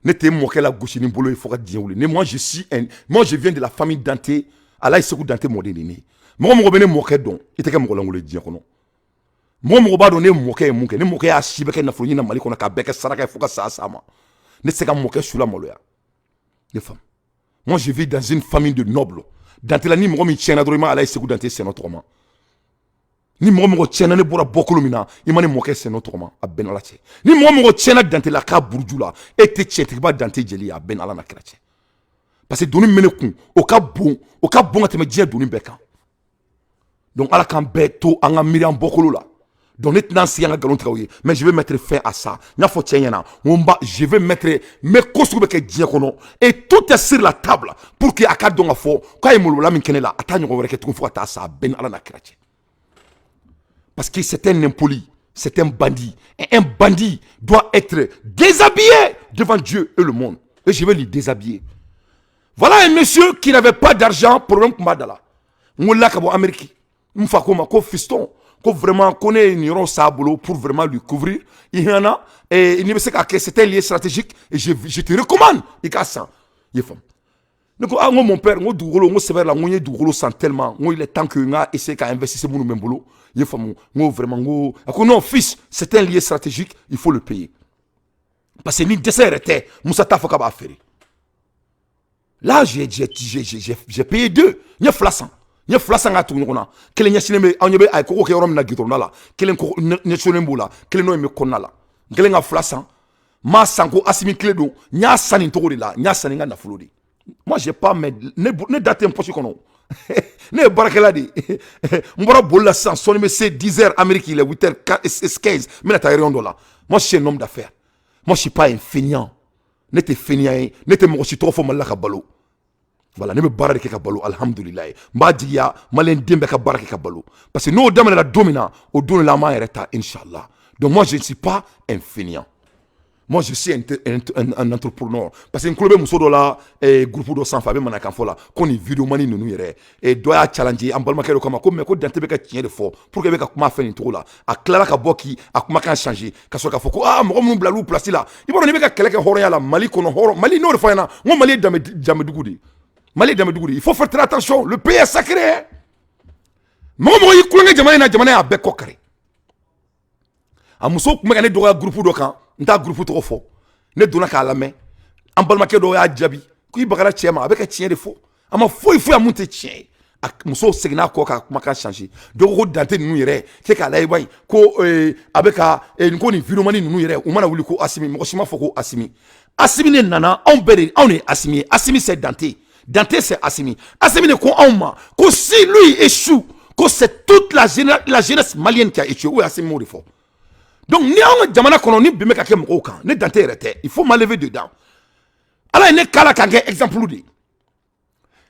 ne tɛ mɔkɛ la gosi ni bolo ye fo ka diɲɛ wuli ne moi je viens de la famille Dante Alaji Seku Dante mɔden de ne mɔgɔ mɔgɔ bɛ ne mɔkɛ dɔn i tɛ kɛ mɔgɔ lankolon ye diɲɛ kɔnɔ mɔgɔ mɔgɔ b'a dɔn ne mɔkɛ ye mun kɛ ne mɔkɛ y'a si bɛɛ kɛ nafolo ɲini na Mali kɔnɔ k'a bɛɛ kɛ saraka ye fo ka sa ma ne tɛ se ka mɔkɛ su la maloya ne faamu moi je vis dans une famille de nobles Dante la ni mɔgɔ min tiɲɛna dɔrɔn i ma Alaji Seku Dante sɛnɛ tɔgɔma ni mɔgɔ mɔgɔ tiɲɛna ne bɔra bɔkolo min na i ma ne mɔkɛ sɛnɛ tɔgɔma a bɛn ala cɛ ni mɔgɔ mɔgɔ tiɲɛna Dante la k'a buruju la e tɛ tiɲɛtigiba Dante jeli a bɛn ala na kira cɛ parce que doni min bɛ ne kun o ka bon ka tɛmɛ diɲɛ doni bɛɛ kan donc ala k'an bɛɛ to an ka miiri an bɔkolo la donc ne tɛna sigi an ka nkalon tigɛ o ye mais je vais mettre fin à ça n y'a fɔ cɛ ɲɛna n ko je vais mettre mais ko sugu bɛ kɛ diɲɛ kɔnɔ et tout est sur la table pour que a ka dɔn ka fɔ k'a ye molobala min kɛ ne la a t'a ɲɔgɔn wɛrɛ kɛ tugun fo ka taa sa a bɛn ala na kira cɛ parce que c'est un impoli, c'est un bandit. Et un bandit doit être déshabillé devant Dieu et le monde. Et je vais lui déshabiller. Voilà un monsieur qui n'avait pas d'argent pour un kumadala. Moula kabo Amérique. Mfa koma ko fiston. Ko vraiment connaît une euro sabolo pour vraiment lui couvrir. Il y en a. Et il ne sait que c'est un lieu stratégique. Et je te recommande. Il casse ça. Il est femme. Donc, mon père, mon dougolo, mon sévère, mon dougolo sent tellement. Il est temps que nga essaie d'investir mon même boulot. Il faut vraiment. Non, fils, c'est un lieu stratégique, il faut le payer. Parce que ni dessert était, Moussa Tafoka va faire. Là, j'ai payé 2. Il y a flassan. Il y a flassan à tout le monde. Quel est le cinéma? On y a un coco qui est en train quel est le cinéma? Quel est le conala? Quel est le flassan? Ma sanko asimi kledo. Nya sanin togori la. Nya saninga na flori. Moi, j'ai pas ne date un poche qu'on ne barakela di mbora bolla sans son mais c'est 10h Amérique il est 8h15 mais la taille là moi je suis un homme d'affaires moi je suis pas un feignant ne te feignant ne te mo si trop fo malaka balo voilà ne me barake ka balo alhamdulillah mba diya malen dembe ka barake ka balo parce que nous demande la domina au don la main reta inchallah donc moi je ne suis pas un feignant. Moi, je suis un entrepreneur. Parce que nous avons un groupe de sans famille, nous avons une vidéo, et doit challenger, en balma kero kama, comme quand Dante beka tient de fort, pour que beka kuma faire une tour là, à Clara Kaboki, à kuma kan changer, qu'à soit qu'à ah, moi mon blalou place là, il va beka quelqu'un horia la Mali kono horo, Mali no refana, moi Mali Djamedougudi, il faut faire très attention, le pays est sacré. Moi moi il koulanga jamana a beko kare. A muso kuma ne doga groupe do kan. Nta groupe trop fort ne donna k'a lamɛn an balimakɛ dɔw y'a jaabi ko i bagara cɛ ma a bɛ ka tiɲɛ de fɔ a ma foyi foyi a mun tɛ tiɲɛ ye a muso seginna kɔ k'a kumakan changer dɔw ko Dante ninnu yɛrɛ k'e k'a lajɛ bayi ko a bɛ ka ko nin vidéoman ninnu yɛrɛ u mana wuli ko Asimi mɔgɔ si ma fɔ ko Asimi ne nana anw de Asimi ye Asimi c'est Dante c'est Asimi ne ko anw ma ko si lui échoue que c'est toute la jeunesse malienne qui a échoué ou Asimi m'o de fɔ. Donc, ni on jamana kono ni bimeka ke moko kan ne Dante rete il faut m'enlever dedans ala ne kala kan ke exemple de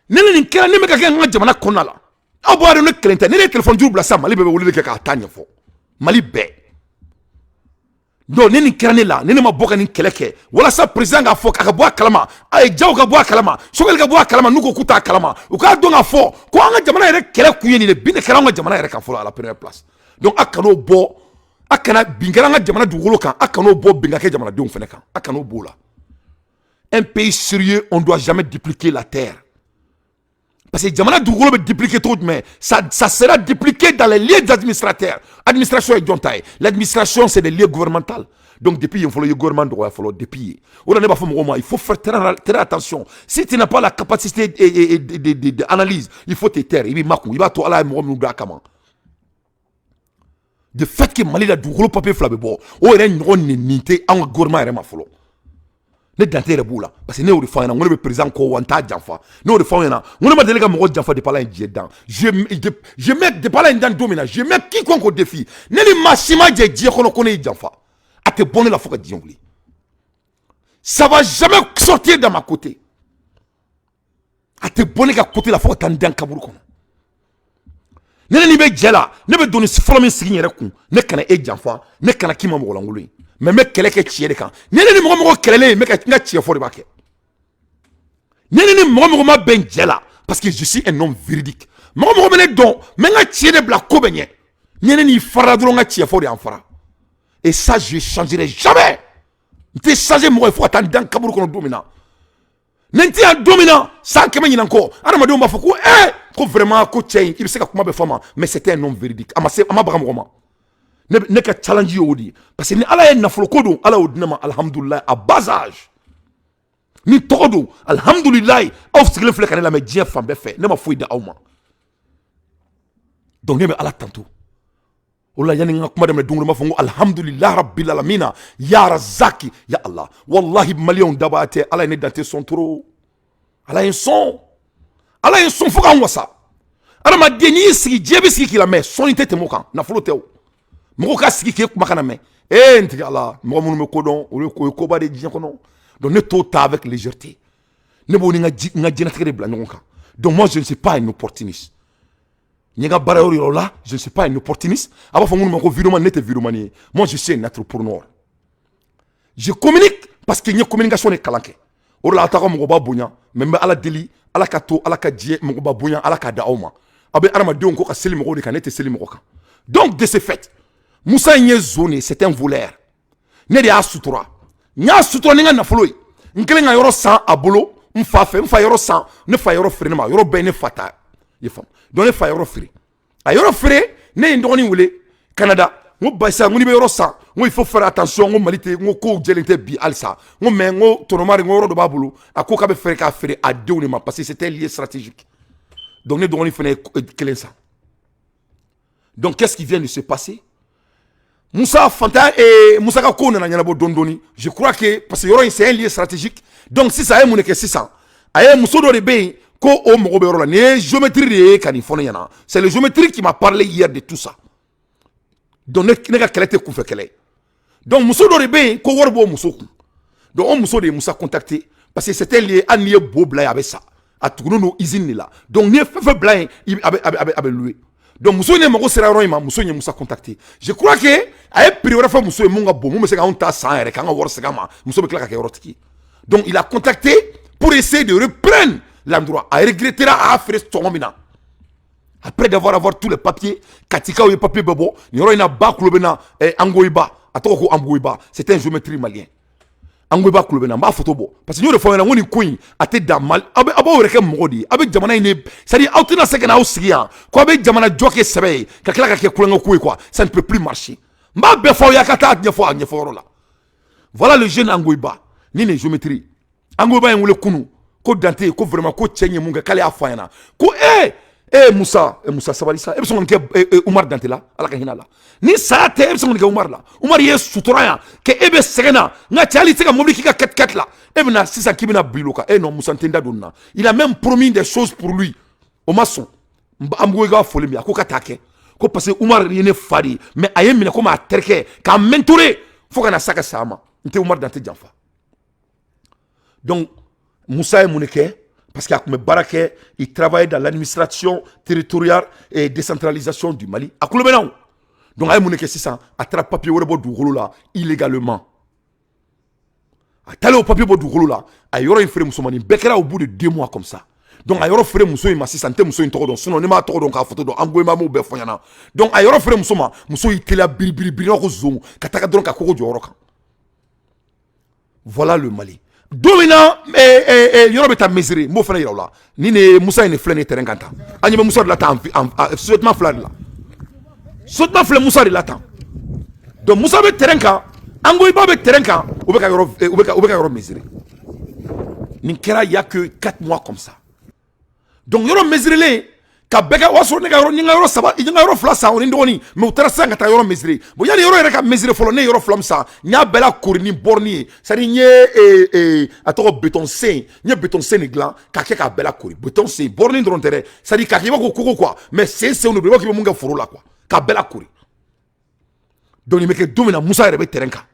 ne ni kala ne meka ke nga jamana kono la abo ado ne klenta ne téléphone jour bla sa Mali bebe wole ke ka tanya fo Mali be donc ne ni kala ne la ne ma boka ni keleke wala sa président ga fo ka bo kalama ay jaw ka bo kalama sogel ka bo kalama nuko kuta kalama u ka don ga fo ko nga jamana yere kele kuye ni ne bi ne kala nga jamana yere kan fo à la première place donc akano bo akana bingaranga jamana dugolo kan akano bo bingake jamana de fene kan akano bo la un pays sérieux on doit jamais dupliquer la terre parce que jamana dugolo be dupliquer trop mais ça sera dupliqué dans les lieux administrateurs administration est jontaye l'administration c'est des lieux gouvernementaux donc depuis il faut le gouvernement doit falloir depuis on ne va pas il faut faire très attention si tu n'as pas la capacité d'analyse il faut te taire il va to ala mo mu kama. De fait que Mali la dugolo papier flabe bo o ere nyon ni nité en gouvernement ere ma folo ne Dante re bula parce que ne o de fa na ngone be président ko wanta janfa ne o de fa na ngone ma delega mo janfa de pala ndie dan je mets de pala ndan domina je mets quiconque au défi ne ni maxima je die kono kono janfa a te bonne la foka diongli ça va jamais sortir de ma côté a te bonne ka côté la foka tandan kaburu kono ne ni be jela ne be doni folo min sigi yɛrɛ kun ne kana e janfa ne kana kima mɔgɔ langolo mais me kɛlɛ kɛ tiɲɛ de kan ne ni mɔgɔ kɛlɛlen me ka tiɲɛ fɔ de b'a kɛ Nene mo ma ben jela parce que je suis un homme véridique. Mo me don mais nga tiene bla ko benye. Nene ni fara dro nga tie fo de en fara. Et ça je changerai jamais. Tu changer mo faut attendre dans kaburu kono domina. Nenti en dominant sans que menina encore. Ana ma do ma foko ko vraiment ko tien il sait ka kuma be fama mais c'était un homme véridique. Ama bram roma. Ne ka challenge yodi parce que ni ala en nafolo kodo ala odinama alhamdulillah à bas âge. Ni todo alhamdulillah auf sigle fle kanela me dien fam be fe ne ma foi da awma donc ne me ala tanto wala yani nga kuma dem dungul ma fongo alhamdulillah rabbil alamin ya razaki ya allah wallahi million dabate ala ne dante son trop ala un son fuka wasa ala ma deni sigi jebe sigi kila me son tete mokan na folo tew mo ka sigi ke kuma kana me enti ala mo mun me kodon o ko ba de dien kono. Donc ne t'ota avec légèreté. Ne boni nga djena tigre bla ngonka. Donc moi je ne suis pas un opportuniste. Nyanga barayori là, je ne suis pas un opportuniste. Aba fongu mo ko vidéo nete vidéo mani. Moi je suis un entrepreneur. Je communique parce que une communication est kalanke. Ora la ta ko mo ba bonya, membe ala deli, ala kato, ala ka die mo ba bonya, ala ka daoma. Abe arama de ko ka seli mo ko de kanete seli mo ko. Donc de ce fait, Moussa Nye Zone, c'est un voleur. Ne de a sutura. Nya sutura ninga na foloi nkele nga yoro 100 abolo mfa yoro 100 ne fa yoro free ma yoro be ne fata yefam don ne fa yoro free a yoro free ne ndoni wule Canada ngo baisa ngo ni be yoro 100 ngo il faut faire attention ngo malite ngo ko jelente bi alsa ngo me ngo tonomari ngo yoro do babulu ako ka be free ka free a deuni ma parce que c'était lié stratégique donc ne doni fene kelen ça donc qu'est-ce qui vient de se passer? Moussa Fanta et Moussa Kakone na nyana bo dondoni. Je crois que parce que c'est un lieu stratégique. Donc si ça est mon que 600. Aye Moussa do be ko o mo be rola ne géométrie de kanifone yana. C'est le géométrie qui m'a parlé hier de tout ça. Donc ne ka kelete ku fe kele. Donc Moussa do be ko worbo Moussa ku. Donc on Moussa de Moussa contacté parce que c'était lié à lié beau blanc avec ça. A tourner nos usines là. Donc ne fait blanc avec loué. Donc Moussa ne mako sera roima Moussa ne Moussa contacté. Je crois que a priori fa Moussa monga bo mo se ka on ta 100 ere ka wor se kama Moussa be klaka ke rotiki. Donc il a contacté pour essayer de reprendre l'endroit. A regrettera a faire tomina. Après d'avoir tous les papiers, katika ou les papiers bebo, ni ro ina ba klobena angoiba, atoko angoiba, c'est un géométrie malien. Angoiba klobena ba photo bo parce que nous le fond na ngoni queen ate da mal abo reke modi abe jamana ine ça dit autina sekena usigia ko abe jamana joke sebe ka kila ka ke kulengo kui quoi ça ne peut plus marcher mba be fo yakata nya fo rola voilà le jeune Angoiba ni ne géométrie Angoiba en wule kunu ko dante ko vraiment ko tchenye munga kale afana ko Moussa Sabalissa e beson ke Oumar Dante la ala ka hinala ni sate e beson ke Oumar la Oumar ye suturaya ke ebe segena nga tiali teka mobili kika ket la e bena sisa kibina biloka non Moussa Ntenda donna il a même promis des choses pour lui au maçon Amgoiga folemi ko katake ko parce que Oumar yene fadi mais ayemina ko ma terke ka mentorer faut kana saka sama nte Oumar Dante janfa donc Moussa e muneke parce qu'il travaille dans l'administration territoriale et décentralisation du Mali. À Koulobenaou. Donc, il y a ça, à travers papier du là, illégalement. À travers le papier du rôle là, il y aura un frère Moussoumani, Bekera au bout de 2 mois comme ça. Donc, il y aura un frère Moussoui, ma santé Moussoui, donc, son nom, donc, à photo, donc, Angoïma, ou Befonyana. Donc, il y aura un frère Moussouma, Moussoui, il a biri, Kataka, donc, à Koko du Oroka. Voilà le Mali. Dominant yoro beta mesurer mo fana yira ni ne Moussa ne flane terrain kanta anyi Moussa de la temps seulement flane là seulement flane Moussa de la temps donc Moussa be terrain kan Angoiba be terrain kan ou be ka yoro mesurer ni kera y a que 4 mois comme ça donc yoro mesurer les ka beka waso ne ka yoro ninga yoro saba ninga yoro flasa on ndoni mais utara sanga ta yoro mesurer bo yani yoro reka mesurer folo ne yoro flamsa nya bela kourni borni sari nye atoko béton sain nye béton sain glan ka ke ka bela kouri béton sain borni ndron tere sari ka ke ba ko quoi mais c'est on ne peut pas munga foro là quoi ka bela kouri donc il me ke domina Moussa rebe terrain ka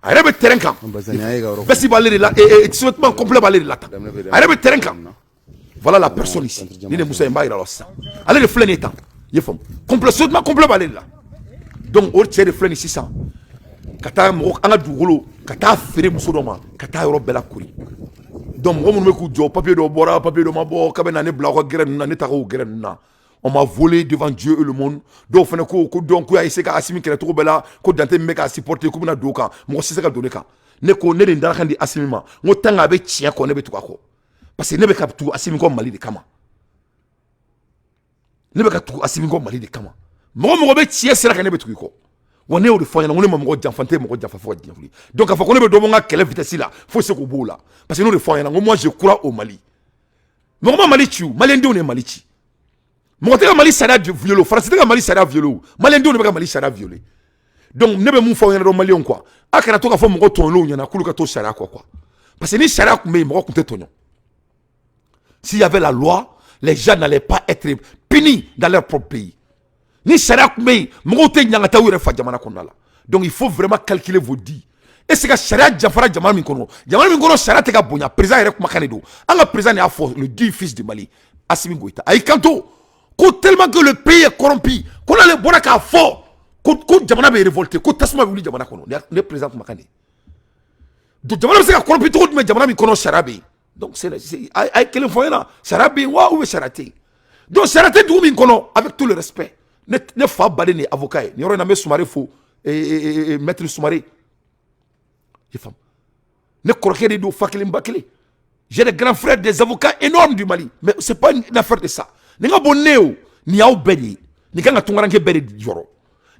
rebe terrain ka besi baler là et seulement complet baler là rebe terrain ka. Voilà la personne ici. Ni Moussa Mbaye là. Allez le flène étant. Il faut complètement complet baler là. Donc on tient le flène ici ça. Kata mo anga du rolo, kata fere Moussa Doma, kata Europe bela kouri. donc mɔgɔ minnu bɛ k'u jɔ papier dɔ bɔra papier dɔ ma bɔ k'a bɛ na ne bila aw ka gɛrɛ ninnu na ne taara o gɛrɛ ninnu na on m'a volé devant Dieu et le monde dɔw fana ko donc ko y'a essayé ka Assimi kɛlɛ cogo bɛɛ la ko Dante min bɛ k'a supporter k'u bɛna don o kan mɔgɔ si tɛ se ka don ne kan ne ko ne de ye n dalakan di Assimi ma n ko tant que a bɛ tiɲɛ kɔ ne bɛ tugu a kɔ parce que ne bɛ ka tugu Assimi kɔ Mali de kama ne bɛ ka tugu Assimi kɔ Mali de kama mɔgɔ bɛ tiɲɛ sira kan ne bɛ tugu i kɔ wa ne y'o de fɔ ɲɛna ko ne ma mɔgɔ janfa n tɛ mɔgɔ janfa fo ka diɲɛ wuli donc k'a fɔ ko ne bɛ dɔ bɔ n ka kɛlɛ vitesse la fo se k'o b'o la parce que n'o de fɔ ɲɛna ko moi je crois au Mali mɔgɔ ma Mali ci o maliyɛn denw de ye Mali ci mɔgɔ tɛ ka Mali sariya violé o Faransi tɛ ka Mali sariya violé o maliyɛn denw de bɛ ka Mali sariya violé donc ne bɛ mun fɔ aw ɲɛna dɔrɔn maliyɛnw quoi a kana to k'a fɔ mɔgɔ tɔɲɔlenw ɲɛna k'olu ka to sariya kɔ quoi parce que ni sariya tun bɛ yen mɔgɔ tun tɛ tɔɲɔ s'il y avait la loi les gens n'allaient pas être punis dans leur propre pays ni sariya tun bɛ yen mɔgɔw tɛ ɲangata u yɛrɛ fa jamana kɔnɔna la donc il faut vraiment calculer vos dits est-ce que sariya janfara jamana min kɔnɔ sariya tɛ ka bonya président yɛrɛ kumakan de don an ka président de y'a fɔ le digne fils de Mali Assimi Goïta a y'i kanto ko tellement que le pays est corrompu ko n'ale bɔra k'a fɔ ko jamana bɛ révolter ko tasuma bɛ wuli jamana kɔnɔ ne président kumakan de donc jamana bɛ se ka corrompu cogo jumɛn jamana min kɔnɔ sariya bɛ yen donc a ye kelen fɔ n ɲɛna sariya bɛ yen wa ou bien sariya tɛ yen donc sariya tɛ dugu min kɔnɔ avec tout le respect ne fa baden de ye avocat ye nin yɔrɔ in na n bɛ Sumare fo maître Sumare i faamu ne kɔrɔkɛ de don fa kelen ba kelen j'ai des grands frères des avocats énormes du Mali mais c'est pas une affaire de ça ni ka bɔ ne o nin y'aw bɛɛ de ye nin kan ka Tunkaranke bɛɛ de jɔrɔ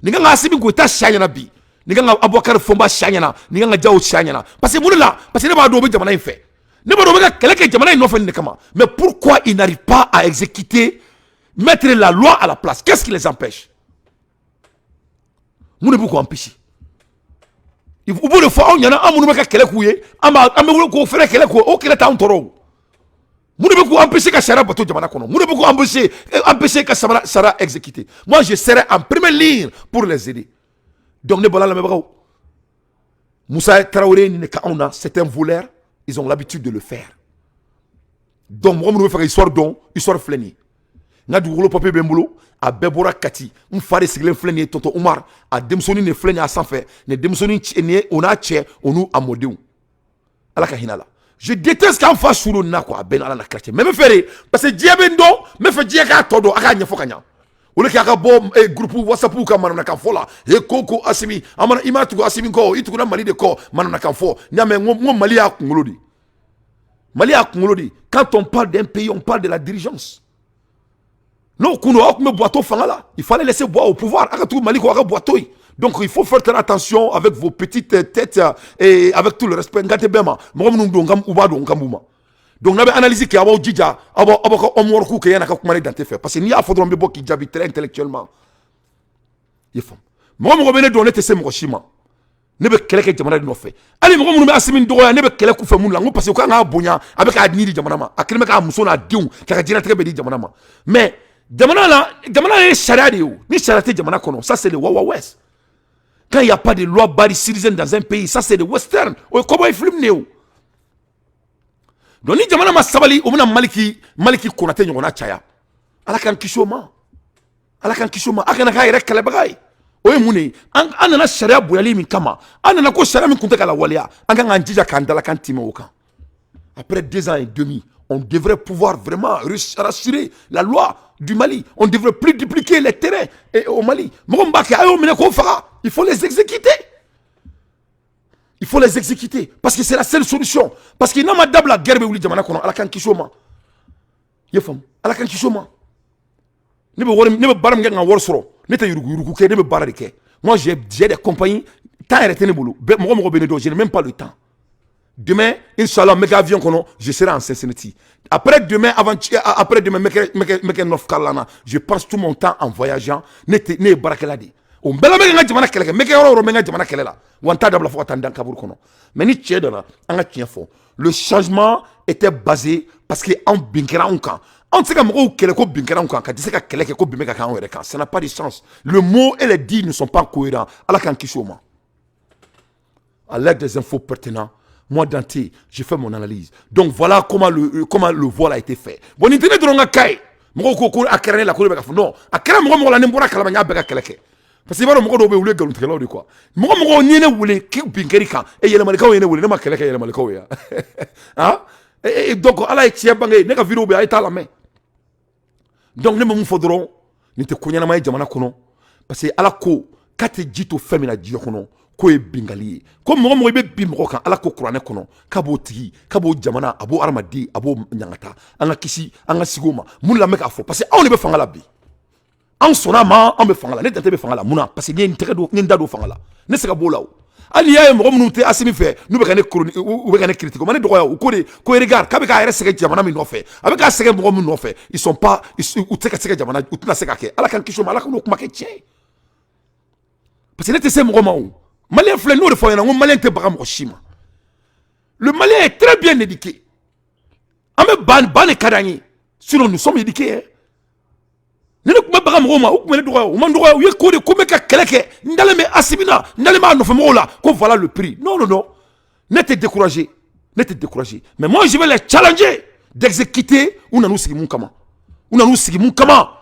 nin kan ka Assimi Goïta siya ɲɛna bi nin kan ka Abubakar Fɔnba siya ɲɛna nin kan ka Jawo siya ɲɛna parce que mun de la parce que ne b'a dɔn o bɛ jamana in fɛ ne b'a dɔn o bɛ ka kɛlɛ kɛ jamana in nɔfɛ nin de kama mais pourquoi ils n'arrivent pas à exécuter mettre la loi à la place qu'est-ce qui les empêche mun de b'u empêcher u b'o de fɔ anw ɲɛna an minnu bɛ ka kɛlɛ k'u ye an bɛ wele k'o fɛnɛ kɛlɛ k'o kɛlɛ t'anw tɔɔrɔ o mun de bɛ k'u empêcher ka sariya bato jamana kɔnɔ mun de bɛ k'u empêcher ka sariya exécuter moi je serai en première ligne pour les aider donc ne bɔra lamɛnbagaw Moussa Traoré ni ka anw na c'est un voleur ils ont l'habitude de le faire donc mɔgɔ minnu bɛ fɛ ka histoire dɔn histoire filɛ nin ye n ka dugukolo papier bɛ n bolo a bɛɛ bɔra Kati n fa de sigilen filɛ nin ye tonton Umar a denmusonin de filɛ nin ye a sanfɛ nin denmusonin nin ye o n'a cɛ o n'u a mɔdenw ala ka hinɛ a la je déteste k'an fa suru nin na quoi a bɛɛ ni ala na kira cɛ mais n bɛ fɛ de parce que diɲɛ bɛ n dɔn n bɛ fɛ diɲɛ k'a tɔ dɔn a k'a ɲɛfɔ ka ɲa o de k'a ka bɔ groupe WhatsApp ka manamanakan fɔ la ko Assimi i m'a tugu Assimi kɔ i tugula Mali de kɔ manamanakan fɔ n y'a mɛn n ko Mali y'a kunkolo de Mali y'a kunkolo de quand on parle d'un pays on parle de la dirigeance non, il fallait laisser boire au pouvoir. Donc il faut faire très attention avec vos petites têtes et avec tout le respect. Donc on a analysé qu'il y a un djidja, parce que n'y a faudra me qui j'habite très intellectuellement. Il faut. Moi, je vais donner tes mochima. Ne be kɛlɛ kɛ jamana de nɔfɛ hali mɔgɔ minnu bɛ Assimi dɔgɔya ne bɛ kɛlɛ k'u fɛ mun la n ko parce que u kan k'a bonya a bɛ k'a ɲini di jamana ma a kelen bɛ k'a muso n'a denw k'a ka diɲɛlatigɛ bɛ di jamana ma mais jamana ye sariya de ye o ni sariya tɛ jamana kɔnɔ ça c'est le Wild West quand il y a pas de loi citoyenne dans un pays ça c'est le western o ye cowboy film de ye o donc ni jamana ma sabali o bɛna Maliki Konate ɲɔgɔnna caya ala k'an kisi o ma a kana k'a yɛrɛ kɛlɛbaga ye o ye mun de ye an nana sariya bonyali min kama an nana ko sariya min tun tɛ ka lawaleya an kan k'an jija k'an dalakan tɛmɛ o kan après 2 ans et demi on devrait pouvoir vraiment rassurer la loi du Mali. On ne devrait plus dupliquer les terrains au Mali. Il faut les exécuter. Il faut les exécuter. Parce que c'est la seule solution. Parce qu'il n'y a pas de la guerre. Moi, j'ai des compagnies. Je n'ai même pas le temps. Demain, Inch'Allah, avion je serai en Cincinnati. Après demain, North Carolina, je passe tout mon temps en voyageant. Mais le changement était basé parce que en ça n'a pas de sens. Le mot et les dits ne sont pas cohérents. À l'aide des infos pertinentes, moi, Dante, j'ai fait mon analyse. Donc voilà comment le vol a été fait. Bon, il y a un cas. Non, parce que il mɔgɔ dɔw bɛ wuli nkalontigɛlaw de quoi mɔgɔ ni ne wele k'i binkɛri kan yɛlɛmalikɛw ye ne wele ne ma kɛlɛ kɛ yɛlɛmalikɛw ye han Et donc ala est tiens bangé ne ka vidéo be ay ta la main donc ne me fodron ni te kunyana may jamana kono parce que ala ko kate jito femina diyo kono ko e bingali ko mo be bimko kan ala ko qur'ane kono kabo tigi kabo jamana abo armadi abo nyangata anga kisi anga sigoma mun la meka fo parce que on be fangala bi an sona ma on be fangala ne tete be fangala muna parce que ni tege do ni ndado fangala ne se ka bolaw ali yaye mo munu te asimi fe nu be kane kroni ou be kane critique mane doya ou ko de ko regarde ka be ka ere sege jamana mi no fe avec ka sege mo no fe ils sont pas ou te ka sege jamana ou tuna sege ke ala kan kisho ala kan kuma ke tien parce que ne te se mo ma ou malien flé no de fo yana malien te baka mo shima le malien est très bien éduqué ame ban kadani sinon nous sommes éduqués hein? Ne kuma baga mo ma ou kuma ne doya ou man doya ou ye ko de ko me ka keleke ndale me asibina ndale ma no fe mo la ko voilà le prix non ne te décourager mais moi je vais les challenger d'exécuter ou nanou sigi mun kama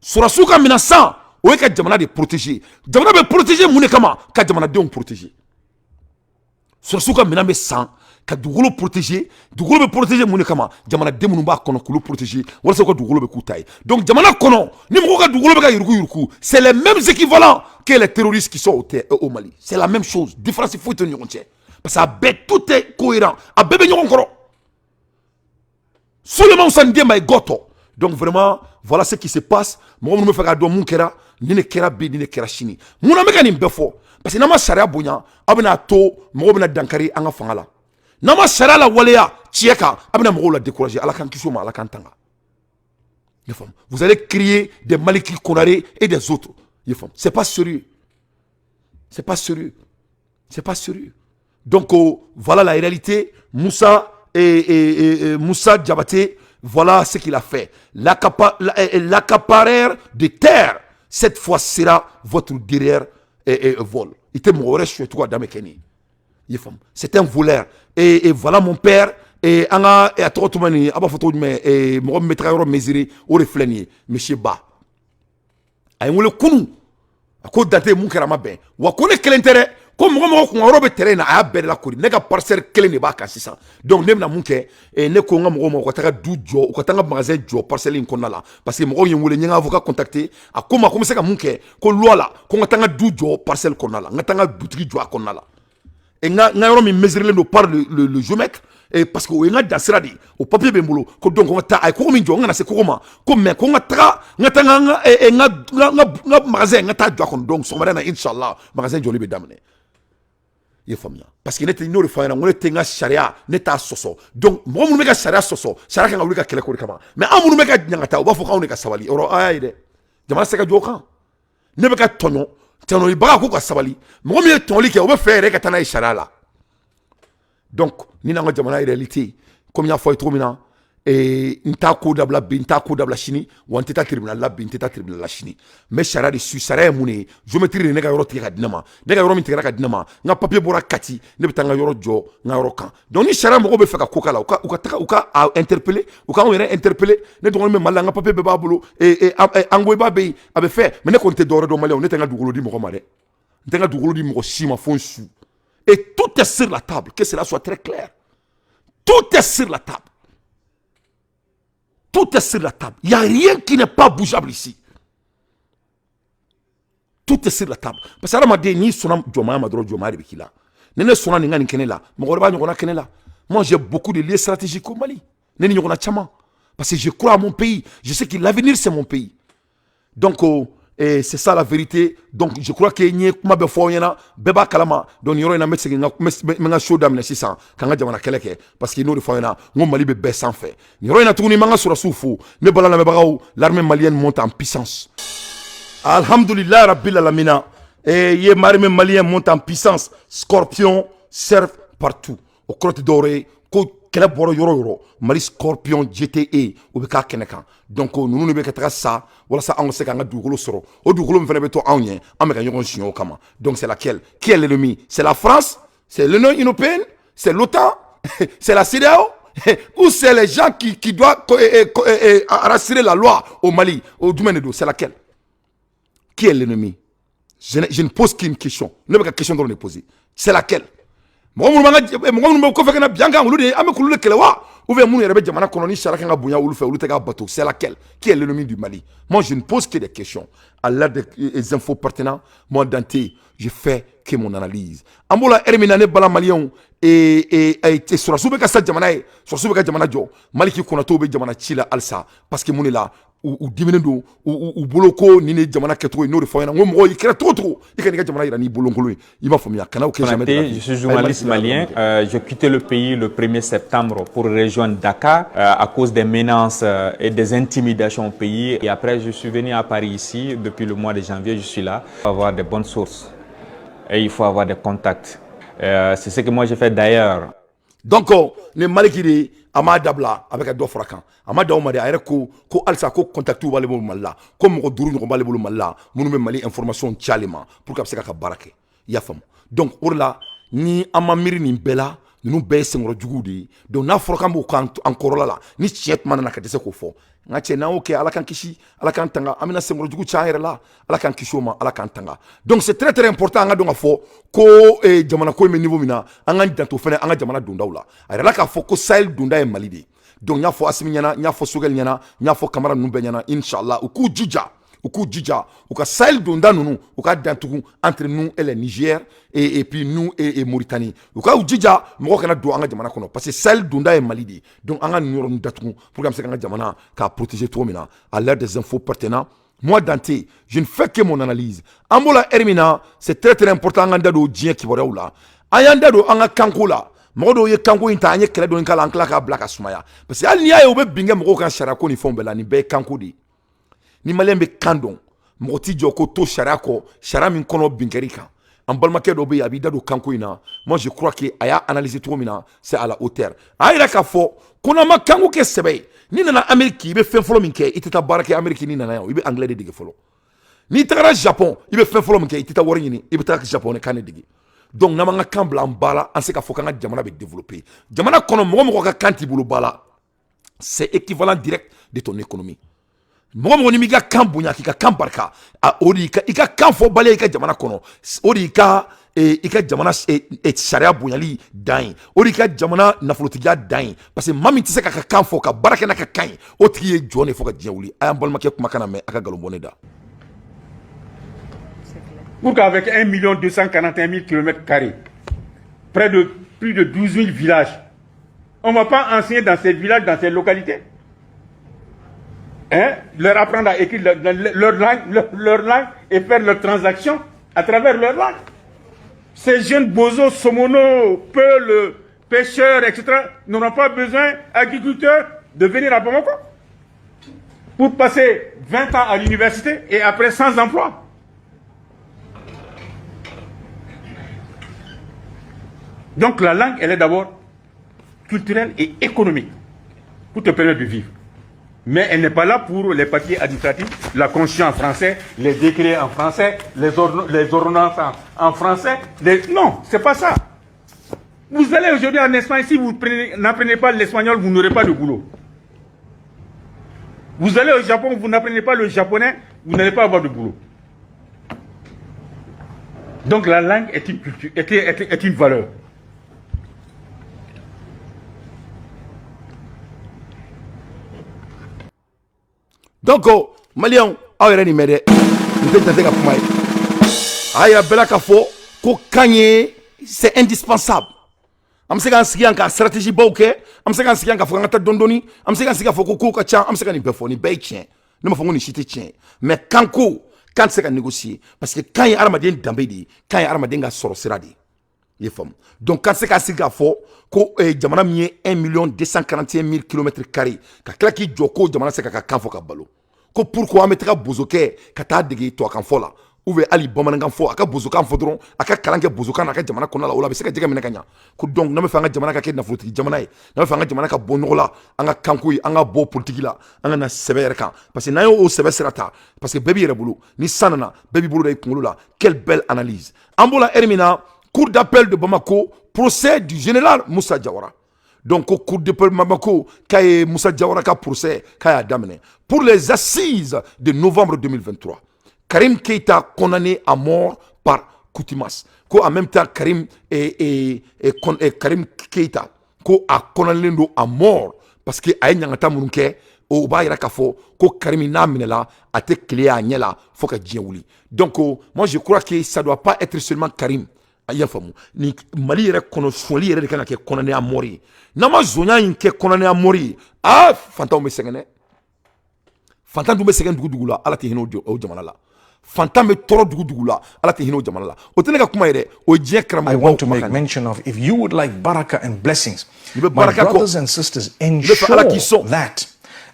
surasuka minasa o ka jamana de protéger jamana be protéger mun kama ka jamana de on protéger surasuka miname san ka dugolo protéger dugolo be protéger mun kama jamana de mun ba kono kulu protéger wala so ko dugolo be kutay donc jamana kono ni mo ka dugolo be ka yurku c'est les mêmes équivalents que les terroristes qui sont au Mali c'est la même chose différence il faut tenir compte parce que tout est cohérent a bébé ñokon koro seulement ça ndie may goto donc vraiment voilà ce qui se passe mo me fa ga do mun kera ni ne kera be ni ne kera chini mun ameka ni befo parce que na ma sharia bonya abna to mo bena dankari anga fangala nama sara la waleya tieka abna mo la décourager ala kan kisoma ala kan tanga vous allez crier des Maliki Konaré et des autres c'est pas sérieux donc voilà la réalité Moussa Moussa Diabaté voilà ce qu'il a fait l'accapareur de terre cette fois sera votre derrière vol il était mort sur toi dans mes kenny c'est un voleur et voilà mon père et anga et atotomani aba photo mais mo metra yoro mesurer o refleni monsieur Ba ay ngole kunu ko date mun karama ben wa ko ne kelentere ko mo ko robe terrain a bere la ko ne ka parcelle kelen ne ba ka sisa donc nem na mun ke e ne ko ngam mo ko taka du jo ko taka magasin jo parcelle ko na la parce que mo ko ngole nyanga avocat contacter a ko ma ko se ka mun ke ko lola ko ngata du jo parcelle ko na la ngata boutique jo ko na la et nga yoro mi mesurer no par le géomètre et parce que o nga dasira di o papier bembolo ko donc on ta ay ko mi jo nga na se ko ma ko me ko ngata nga magasin ngata jo ko donc so na inshallah magasin jo libe damne yefamia parce que n'était no le fa na ngole tenga sharia neta soso donc mo mu me ka sharia soso sharia kan wulika kele ko kama mais amunu me ka nyangata o ba fo ka on ka sabali oro ayide jama se ka jo kan ne be ka tonyo tano ibaga ko ka sabali mo mi tonli ke o be faire ka tana sharia la donc ni na jamana réalité comme ya fois trop mina et nta ko dabla bi nta ko dabla chini wa nta tribunal la bi nta tribunal la chini mais sharia de su sharia mune je me tire ne ga yoro tika dinama ne ga yoro mi tika ka dinama nga papier bora kati ne bitanga yoro jo nga yoro kan donc ni sharia mo be fa ka kokala u ka interpeller u ka on interpeller ne do me mala nga papier be babulo et angoy ba be abe fait mais ne konte dore do malé ne tanga dugolo di mo ko mare tanga dugolo di mo ko sima fonsu et tout est sur la table que cela soit très clair tout est sur la table. Tout est sur la table. Il n'y a rien qui n'est pas bougeable ici. Tout est sur la table. Parce que Ramadi ni sonam joma madro joma ribikila. Nene sona ninga nikenela. Mogorba nyona kenela. Moi j'ai beaucoup de liens stratégiques au Mali. Nene nyona chama. Parce que je crois à mon pays. Je sais que l'avenir c'est mon pays. Donc et c'est ça la vérité. Donc je crois que n'y kuma be fo yana beba kalama donc yoro na metse nga show dam na sisa kanga jamana keleke parce que no de fo yana ngom Mali be sans fait yoro na tuni manga sura sufu ne bala na bagaw l'armée malienne monte en puissance alhamdulillah rabbil alamin et ye l'armée malienne monte en puissance Scorpion servent partout au crotte doré ko kele boro yoro Mali Scorpion GTE ou be ka kenekan donc nous ne be ka tra ça voilà ça on sait qu'on a dugolo soro o dugolo me fait to anye ameka nyon chignon kama donc c'est laquelle qui est l'ennemi c'est la France c'est l'Union européenne c'est l'OTAN c'est la CEDEAO ou c'est les gens qui doivent rassurer la loi au Mali au domaine de c'est laquelle qui est l'ennemi je ne pose qu'une question ne pas question de poser c'est laquelle mo ko fekena bianga ngulu de ame kulule kelewa Ou bien moun yɛrɛ bɛ jamana kɔnɔ ni sariya kan ka bonya olu fɛ olu tɛ ka bato. C'est laquelle? Qui est l'ennemi du Mali? Moi je ne pose que des questions. À l'aide des infos pertinents, moi Dante, je fais que mon analyse. Ambola hermina ne bala malien et surasiw bɛ ka sa jamana ye, surasiw bɛ ka jamana jɔ. Maliki Konatew bɛ jamana ci la halisa parce que mun de la u diminen don u bolo ko ni ne jamana kɛcogo ye n'o de fɔ ɲɛna. N ko mɔgɔ i kɛra cogo cogo i ka n'i ka jamana yira n'i bolonkolon ye. I m'a faamuya. Kana o kɛ jamais de la vie. Je suis journaliste malien. J'ai quitté le pays le 1er septembre pour rejoindre Dakar à cause des menaces et des intimidations au pays. Et après, je suis venu à Paris ici. Depuis le mois de janvier, je suis là. Il faut avoir des bonnes sources et il faut avoir des contacts. C'est ce que moi j'ai fait d'ailleurs. Donc, les Malikiri, Ama Dabla, avec un dofrakan, Ama Daoumade, Aéreko, Ko Alsa, Ko Contactu, Valebo Mala, comme Roduru, Valebo Mala, Mounoumé Mali, information Tchalema, pour Kapseka Barake, Yafam. Donc, Orla, ni Amamiri, ni Bella, nous baissons le Djougudi, donc n'a Frokambo encore là, ni Tchetman n'a qu'à dire qu'on fait. Nga tse na oke ala kan kishi ala kan tanga amina sengro jugu chaire la ala kan kishoma ala kan tanga. Donc c'est très important nga donga fo ko jamana ko me niveau mina anga ndanto fene anga jamana dunda ula ayra la ka fo ko Sahel dunda e Mali de. Donc nya fo asimi nyana nya fo sogel nyana nya fo kamara numbe nyana inshallah uku jija ou ka Sahel dunda nunu ou ka dantugu entre nous et le Niger et puis nous et Mauritanie ou ka jija moko kana do anga jamana kono parce que Sahel dunda e Mali de. Donc anga nuro ndatugu pour comme ça anga jamana ka protéger tout mina à l'aide des infos pertinents. Moi Dante, je ne fais que mon analyse. Ambola Hermina, c'est très important anga do dien ki bora ula ayanda do anga kanko la modo ye kanko inta anye kele do nkala ankla ka blaka sumaya parce que al niya yo be binge moko kan sharako ni fombela ni be kanko di ni malien be kandon moti joko to sharako sharamin kono bingeri kan en balmake do be abi dado kanko ina. Moi je crois que aya analyser tout mina c'est à la hauteur ayira ka fo kona ma kanko ke sebe ni nana Amerique be fen folo min ke itata barake Amerique ni nana yo ibe anglais de dige folo ni tagara Japon ibe fen folo min ke itata wori ni ibe taka Japon kan dige. Donc namanga kambla mbala anse ka fo kan jamana be développer jamana kono mo ka kanti bulu bala c'est équivalent direct de ton économie. Mogo ni miga kambunya kika kambarka a ori ka ika kamfo bale ika jamana kono ori ka ika jamana sharia bunyali dain ori ka jamana nafolotiga dain parce que mami tise ka kamfo ka baraka na ka kan o tiye jone fo ka diawuli ayam balma ke kuma kana me aka galombone da. Pour qu'avec 1 241 000 km², près de plus de 12 000 villages, on ne va pas enseigner dans ces villages, dans ces localités. Hein? Leur apprendre à écrire leur langue et faire leurs transactions à travers leur langue. Ces jeunes bozos, somono, peuls, pêcheurs, etc. n'auront pas besoin, agriculteurs, de venir à Bamako pour passer 20 ans à l'université et après sans emploi. Donc la langue, elle est d'abord culturelle et économique pour te permettre de vivre. Mais elle n'est pas là pour les papiers administratifs, la constitution en français, les décrets en français, les ordonnances en français. Non, c'est pas ça. Vous allez aujourd'hui en Espagne, si vous n'apprenez pas l'espagnol, vous n'aurez pas de boulot. Vous allez au Japon, vous n'apprenez pas le japonais, vous n'allez pas avoir de boulot. Donc la langue est une culture, est une valeur. Donc, Malien, aïe ni mede, nous sommes dans kuma. Aïe bela kafo, ko kanye, c'est indispensable. Am se kan sigi an ka stratégie bawke, am se kan sigi an ka fo ngata dondoni, am se kan sigi fo ko ka chan, am se kan ni befo ni bay tien. Ne ma fo ngoni chite tien. Mais kanko, quand se kan négocier parce que quand y armadien dambedi, quand y armadien ga soro siradi. Ye fam. Donc quand se ka sigi fo ko jamana mi 1 241 000 km², ka klaki joko jamana se ka kan fo ka balo. Ko pourquoi mettra bozoke kata dege to kan fo la ou ve ali bamanangan fo aka bozokan fo dron aka kalanke bozokan aka jamana kona la ola be se ka jega mena kanya ko donc na me fanga jamana ka ke na floti jamana e na me fanga jamana ka bonno la anga kanko yi anga bo politique la anga na sebe kan parce que na yo o sebe serata parce que baby rebulu ni sanana baby bulu day kungulu la quelle belle analyse ambola hermina cour d'appel de Bamako procès du général Moussa Diawara. Donc, au cours de Bamako, Kaye Moussa Diawara ka procès, Kaya Damene. Pour les assises de novembre 2023, Karim Keita condamné à mort par Koutimas. Ko en même temps, Karim Keita, ko a condamné à mort parce que a ye ɲangata minnu kɛ o b'a yira k'a fɔ ko Karimi n'a minɛla a tɛ kile a ɲɛ la fo ka diɲɛ wuli. Donc moi je crois que ça doit pas être seulement Karim. A y'a faamu ni Mali yɛrɛ kɔnɔ sɔnli yɛrɛ de kan ka kɛ kɔnɔnɛya mɔri ye. N'a ma zonya in kɛ kɔnɔnɛya mɔri ye fantanw bɛ sɛgɛn dɛ. Fantan dun bɛ sɛgɛn dugu la Ala tɛ hinɛ o jamana la. Fantan bɛ tɔɔrɔ dugu la Ala tɛ hinɛ o jamana la. O tɛ ne ka kuma yɛrɛ o ye diɲɛ karamɔgɔ. I want to make mention of, if you would like baraka and blessings, my brothers and sisters,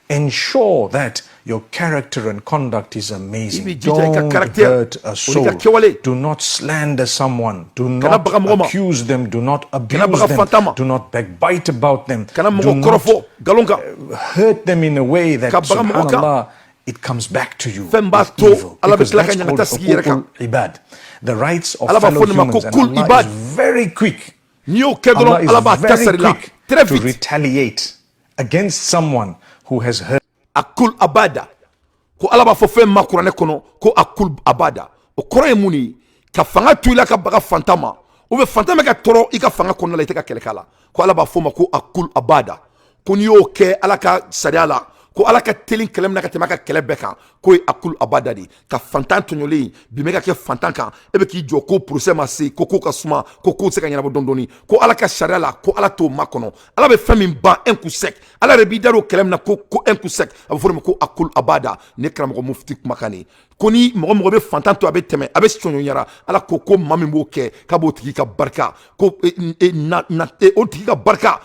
ensure that your character and conduct is amazing. Don't hurt a soul. Do not slander someone. Do not accuse them. Do not abuse them. Do not backbite about them. Do not hurt them in a way that, subhanallah, it comes back to you as evil. Because that's called hukukul ibad. The rights of fellow humans. And Allah is very quick. Allah is very quick to retaliate against someone who has hurt. Akul abada ko ala b'a fɔ fɛn ma kuranɛ kɔnɔ ko akul abada o kɔrɔ ye mun ye ka fanga to i la ka baga fantan ma ou bien fantan bɛ ka tɔɔrɔ i ka fanga kɔnɔna la i tɛ ka kɛlɛ k'a la ko ala b'a fɔ ma ko akul abada ko n'i y'o kɛ ala ka sariya la ko ala ka teli kɛlɛ min na ka tɛmɛ a ka kɛlɛ bɛɛ kan ko ye akul abada de ka fantan tɔɲɔlen bi bɛ ka kɛ fantan kan e bɛ k'i jɔ ko procès ma se ko ka suma ko se ka ɲɛnabɔ dɔɔni dɔɔni ko ala ka sariya la ko ala t'o makɔnɔ ala bɛ fɛn min ban un coup sec ala yɛrɛ b'i da o kɛlɛ min na ko un coup sec a bɛ fɔ o de ma ko akul abada ne karamɔgɔ mufti kumakan de ko ni mɔgɔ bɛ fantan to a bɛ tɛmɛ a bɛ tɔɲɔɲara ala ko maa min b'o kɛ k'a b'o tigi ka barika ko o tigi ka barika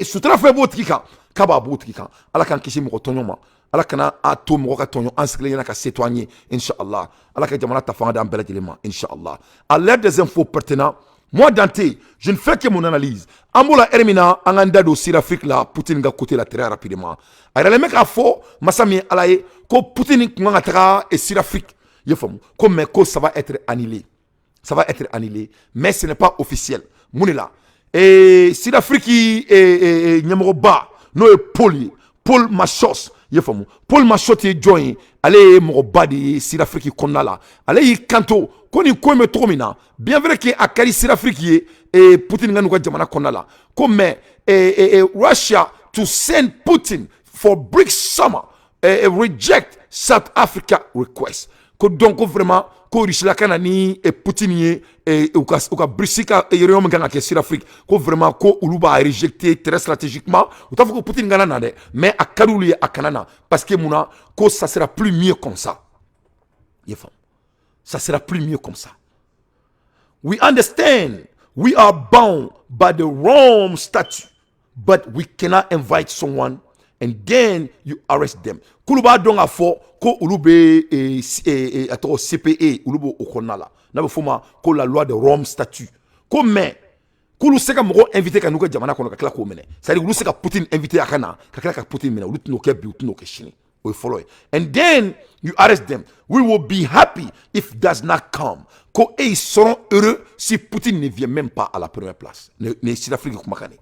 sutura fɛn b'o tigi kan k'a b'a b'o tigi kan ala k'an kisi mɔgɔ tɔɲɔ ma ala kana a to mɔgɔ ka tɔɲɔ an sigilen ɲɛna ka se to an ye inshallah ala ka jamana ta fanga d'an bɛɛ lajɛlen ma inshallah. À l'ère des infos pertinents, moi Dante, je ne fais que mon analyse. An b'o la heure min na an k'an da don Sud-Afrique la Poutine ka côté la très rapidement. A yiralen bɛ k'a fɔ masa min ye ala ye ko Poutine kun kan ka taga Sud-Afrique i ye faamu ko mais ko ça va être annulé, ça va être annulé mais ce n'est pas officiel mun de la Sud-Afrique ɲɛmɔgɔba n'o ye Paul Machos i ye faamu Paul Machos ye jɔn ye ale ye mɔgɔba de ye Sud-Afrique kɔnɔna la ale y'i kanto ko nin ko in bɛ cogo min na bien vrai que a kɛra Sud-Afrique ye Poutine ka n'u ka jamana kɔnɔna la ko mais Russia to send Putin for BRICS summer reject South Africa request ko donc ko vraiment ko Russie ka na ni Putin ye u ka BRICS ka réunion min kan ka kɛ Sud-Afrique ko vraiment ko olu b'a rejecter très stratégiquement u t'a fɔ ko Putin kana na dɛ mais a ka di olu ye a kana na parce que munna ko ça sera plus mieux comme ça i ye faamu ça sera plus mieux comme ça. We understand we are bound by the Rome Statute but we cannot invite someone and then you arrest them. Kulu b'a dɔn k'a fɔ ko olu bɛ a tɔgɔ CPE olu b'o kɔnɔna la n'a bɛ fɔ o ma ko la loi de Rome Statute ko mais k'olu se ka mɔgɔ invité ka n'u ka jamana kɔnɔ ka tila k'o minɛ c'est à dire olu se ka Poutine invité a ka na ka tila ka Poutine minɛ olu tɛn'o kɛ bi u tɛn'o kɛ sini o ye fɔlɔ ye and then you arrest them. We will be happy if does not come. Ko ils seront heureux si Poutine ne vient même pas à la première place. Ne Sud-Afrique kumakan ni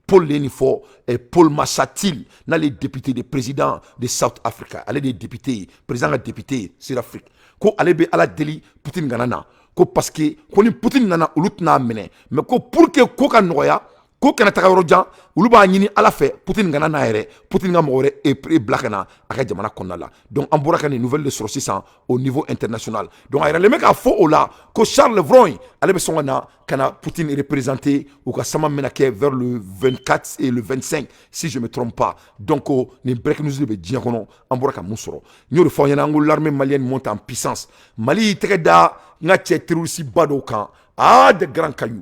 Paul Lenifo et Paul Machatil, les députés des présidents de South Africa, les députés, présidents et députés Sud-Afrique. Ko ale be ala deli Poutine ganana ko parce que ko ni Poutine nana olu tɛna minɛ mais ko pour que ko ka nɔgɔya ko kana taga yɔrɔ jan olu b'a ɲini ala fɛ Poutine kana na yɛrɛ Poutine ka mɔgɔ wɛrɛ bila ka na a ka jamana kɔnɔna la donc an bɔra ka nin nouvelle de sɔrɔ sisan au niveau international donc a yɛrɛlen bɛ k'a fɔ o la ko Charles Vron ale bɛ sɔn ka na ka na Poutine représenter u ka sama bɛna kɛ vers le 24 et le 25 si je me trompe pas donc nin break news de bɛ diɲɛ kɔnɔ an bɔra ka mun sɔrɔ n y'o de fɔ aw ɲɛna an ko l'armée malienne monte en puissance Mali y'i tɛgɛ da n ka cɛ terroriste ba dɔw kan de grands cailloux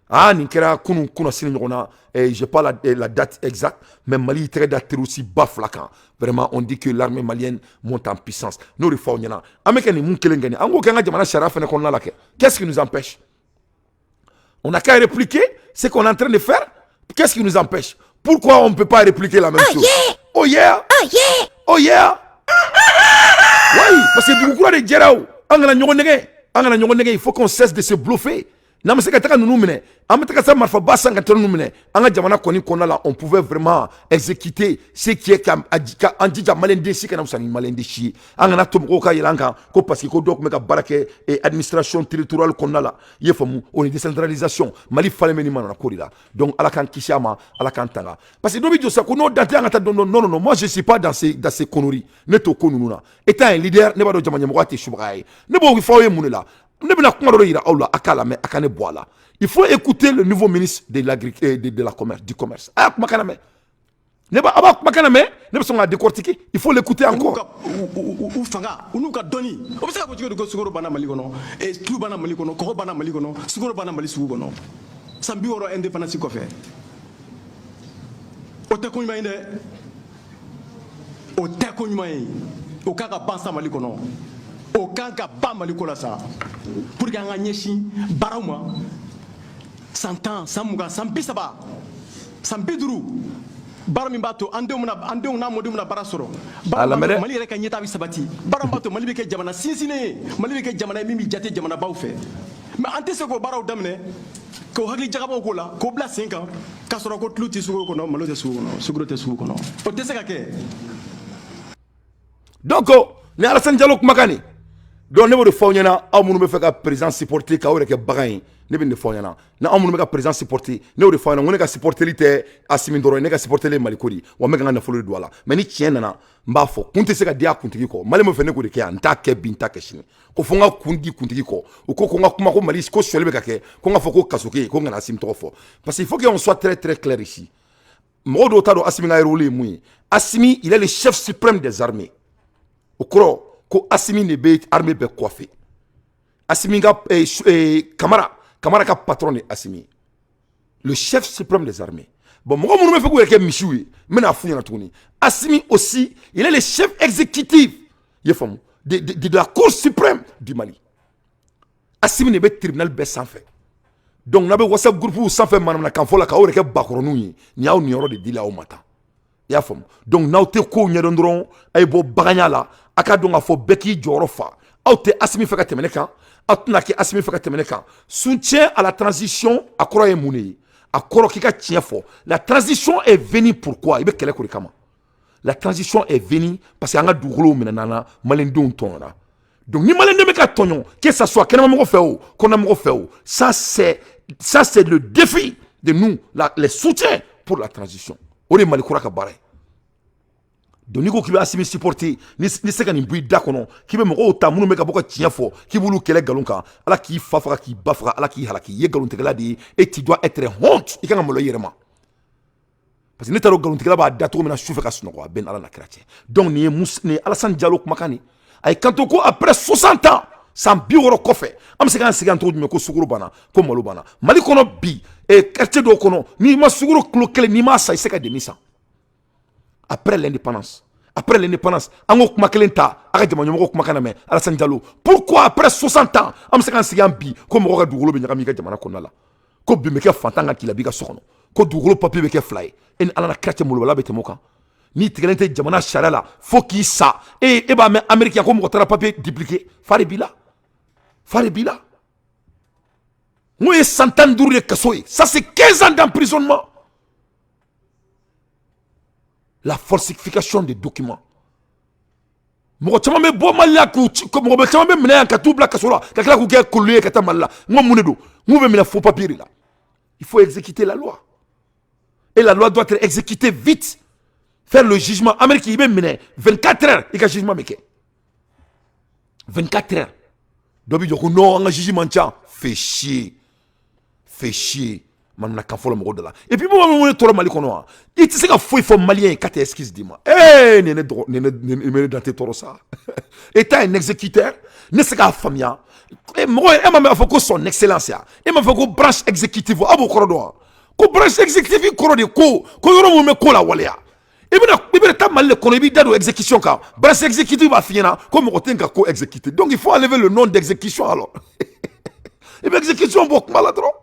nin kɛra kunun sini ɲɔgɔn na j'ai pas la date exacte mais Mali y'i tɛgɛ da terroriste ba fila kan vraiment on dit que l'armée malienne monte en puissance n'o de fɔ aw ɲɛna an bɛ kɛ nin mun kelen kɛ nin an k'o kɛ an ka jamana sariya fɛnɛ kɔnɔna la kɛ qu'est-ce qui nous empêche on n'a qu'à répliquer ce qu'on est en train de faire qu'est-ce qui nous empêche pourquoi on ne peut pas répliquer la même chose oh yeah oh yeah oui parce que dugukura de jɛra o an kana ɲɔgɔn nɛgɛ il faut qu'on cesse de se bluffer n'a ma se ka taga nunu minɛ an bɛ taga sa marifa ba san ka taa nunu minɛ an ka jamana kɔni kɔnɔna la on pouvait vraiment exécuter ce qui est ka an jija maliyɛnden si kana fusa ni maliyɛnden si ye an kana to mɔgɔw ka yɛlɛ an kan ko parce que ko dɔw tun bɛ ka baara kɛ administration territoriale kɔnɔna la i ye faamu o ni décentralisation Mali falen bɛ ni manana ko de la donc ala k'an kisi a ma ala k'an tanga parce que dɔ bɛ jɔ sa ko n'o dan tɛ an ka taa dɔn non moi je suis pas dans ces conneries ne t'o ko ninnu na étant un leader ne b'a dɔn jamana ɲɛmɔgɔ tɛ subaga ye ne b'o fɔ aw ye mun de la ne bɛna kuma dɔ yira aw la a k'a lamɛn a ka ne bɔ a la il faut écouter le nouveau ministre de la commerce du commerce a y'a kumakan lamɛn ne b'a a b'a kumakan lamɛn ne bɛ sɔn k'a décortiquer il faut l'écouter encore u fanga u n'u ka dɔnni o bɛ se ka fɔ cogo di ko sukaro banna Mali kɔnɔ tulu banna Mali kɔnɔ kɔgɔ banna Mali kɔnɔ sukaro banna Mali sugu kɔnɔ san 60 indépendance kɔfɛ o tɛ ko ɲuman ye dɛ o tɛ ko ɲuman ye o kan ka ban sa Mali kɔnɔ o kan ka ban Mali ko la sa pour que an ka ɲɛsin baaraw ma san 10 san 20 san 30 san 50 baara min b'a to an denw n'a mɔdenw bɛna baara sɔrɔ Mali yɛrɛ ka ɲɛtaa bɛ sabati baara min b'a to Mali bɛ kɛ jamana sinsinnen ye Mali bɛ kɛ jamana ye min bɛ jate jamanabaw fɛ mais an tɛ se k'o baaraw daminɛ k'o hakili jagabaw k'o la k'o bila sen kan k'a sɔrɔ ko tulu tɛ sukaro kɔnɔ malo tɛ sugu kɔnɔ sukaro tɛ sugu kɔnɔ o tɛ se ka kɛ donc ni Alassane Diallo kumakan nin donc ne b'o de fɔ aw ɲɛna aw minnu bɛ fɛ ka président supporter k'aw yɛrɛ kɛ bagan ye ne bɛ nin de fɔ aw ɲɛna ni aw minnu bɛ ka président supporter ne y'o de fɔ aw ɲɛna ko ne ka supporteli tɛ Asimi dɔrɔn ye ne ka supporteli ye Maliko de ye wa n bɛ ka n ka nafolo de don a la mais ni tiɲɛ nana n b'a fɔ kun tɛ se ka di a kuntigi kɔ Mali min fɛ ne k'o de kɛ yan n t'a kɛ bi n t'a kɛ sini ko fo n ka kun di kuntigi kɔ u ko ko n ka kuma ko Mali ko sɔli bɛ ka kɛ ko n ka fɔ ko Kasoke ko n kana Asimi tɔgɔ fɔ parce que il faut qu'on soit très très clair ici mɔgɔw dɔw t'a dɔn Asimi ka rôle ye mun ye Asimi il est le chef suprême des armées o kɔrɔ ko Asimi de bɛ armée bɛɛ kɔfɛ Asimi ka Kamara ka patron de Asimi le chef suprême des armées bon mɔgɔ minnu bɛ fɛ k'u yɛrɛ kɛ misiw ye n bɛna f'u ɲɛna tuguni Asimi aussi il est le chef exécutif i ye faamu de la cour suprême du Mali Asimi de bɛ tribunal bɛɛ sanfɛ donc n'a bɛ WhatsApp groupe sanfɛ manamanakan fɔ la k'aw yɛrɛ kɛ bakɔrɔninw ye nin y'aw niyɔrɔ de dila aw ma tan i y'a faamu donc n'aw tɛ kow ɲɛdɔn dɔrɔn a ye bɔ baganya la a ka dɔn k'a fɔ bɛɛ k'i jɔyɔrɔ fa aw tɛ Asimi fɛ ka tɛmɛ ne kan aw tɛna kɛ Asimi fɛ ka tɛmɛ ne kan soutien à la transition a kɔrɔ ye mun de ye a kɔrɔ k'i ka tiɲɛ fɔ la transition est venue pourquoi i bɛ kɛlɛ ko de kama la transition est venue parce que an ka dugukolow minɛna na maliyɛndenw tɔɲɔna donc ni maliyɛnden bɛ ka tɔɲɔ que ça soit kɛnɛmamɔgɔ fɛ o kɔnɔmɔgɔ fɛ o ça c'est le défi de nous les soutiens pour la transition o de ye Mali kura ka baara ye donc n'i ko k'i bɛ Asimi supporter ni se ka nin bɔ i da kɔnɔ k'i bɛ mɔgɔw ta minnu bɛ ka bɔ ka tiɲɛ fɔ k'i b'olu kɛlɛ nkalon kan ala k'i fa faga k'i ba faga ala k'i halaki i ye nkalontigɛla de ye et tu dois être honte i kan ka malo i yɛrɛ ma parce que ne t'a dɔn nkalontigɛla b'a da cogo min na su fɛ ka sunɔgɔ a bɛɛ ni ala na kira cɛ donc nin ye Alassane Diallo kumakan nin a ye kanto ko après 60 ans san 60 kɔfɛ an bɛ se k'an sigi an tɔgɔ jumɛn ko sukaro banna ko malo banna Mali kɔnɔ bi quartier dɔw kɔnɔ n'i ma sukaro kilo kelen n'i m'a san i se ka demi san après l'indépendance an ko kuma kelen ta a ka jamana ɲɛmɔgɔ kumakan lamɛn Alassane Diallo pourquoi après 60 ans an bɛ se k'an sigi an bi ko mɔgɔ ka dugukolo bɛ ɲagami i ka jamana kɔnɔna la ko bin bɛ kɛ fantan ka k'i la b'i ka so kɔnɔ ko dugukolo papier bɛ kɛ 2 ye e ni ala na kira cɛ molobala bɛ tɛmɛ o kan n'i tigɛlen tɛ jamana sariya la fo k'i sa e b'a mɛn Amérique ko mɔgɔ taara papier dupliqué fa de b'i la n ko ye san 15 de kaso ye ça c'est 15 ans d'emprisonnement la falsification des documents mɔgɔ caman bɛ bɔ Mali la mɔgɔ caman bɛ minɛ yan ka t'u bila kaso la ka tila k'u kɛ kolo ye ka taa Mali la n ko mun de don n k'u bɛ minɛ faux papier de la il faut exécuter la loi et la loi doit être exécutée vite faire le jugement Amérique i bɛ minɛ 24 heures i ka jugement bɛ kɛ 24 heures dɔ bɛ jɔ ko non an ka jugement ca fait chier manana kan fɔlɔ mɔgɔ dɔ la et puis mɔgɔ min tɔɔrɔ Mali kɔnɔ wa i tɛ se ka foyi fɔ maliyɛn ye k'a tɛ excuse d'i ma nin ne dan tɛ tɔɔrɔ sa état un exécuteur ne se k'a faamuya mɔgɔ e ma mɛn a fɔ ko son excellence ya e ma fɔ ko branche exécutive a b'o kɔrɔ dɔn wa ko branche exécutive kɔrɔ de ko yɔrɔ mun bɛ ko la waleya i bɛna taa Mali de kɔnɔ i b'i da don exécution kan branche exécutive b'a f'i ɲɛna ko mɔgɔ tɛ ka ko exécuter donc il faut enlever le nom d'exécution alors i bɛ exécution bɔ kuma la dɔrɔn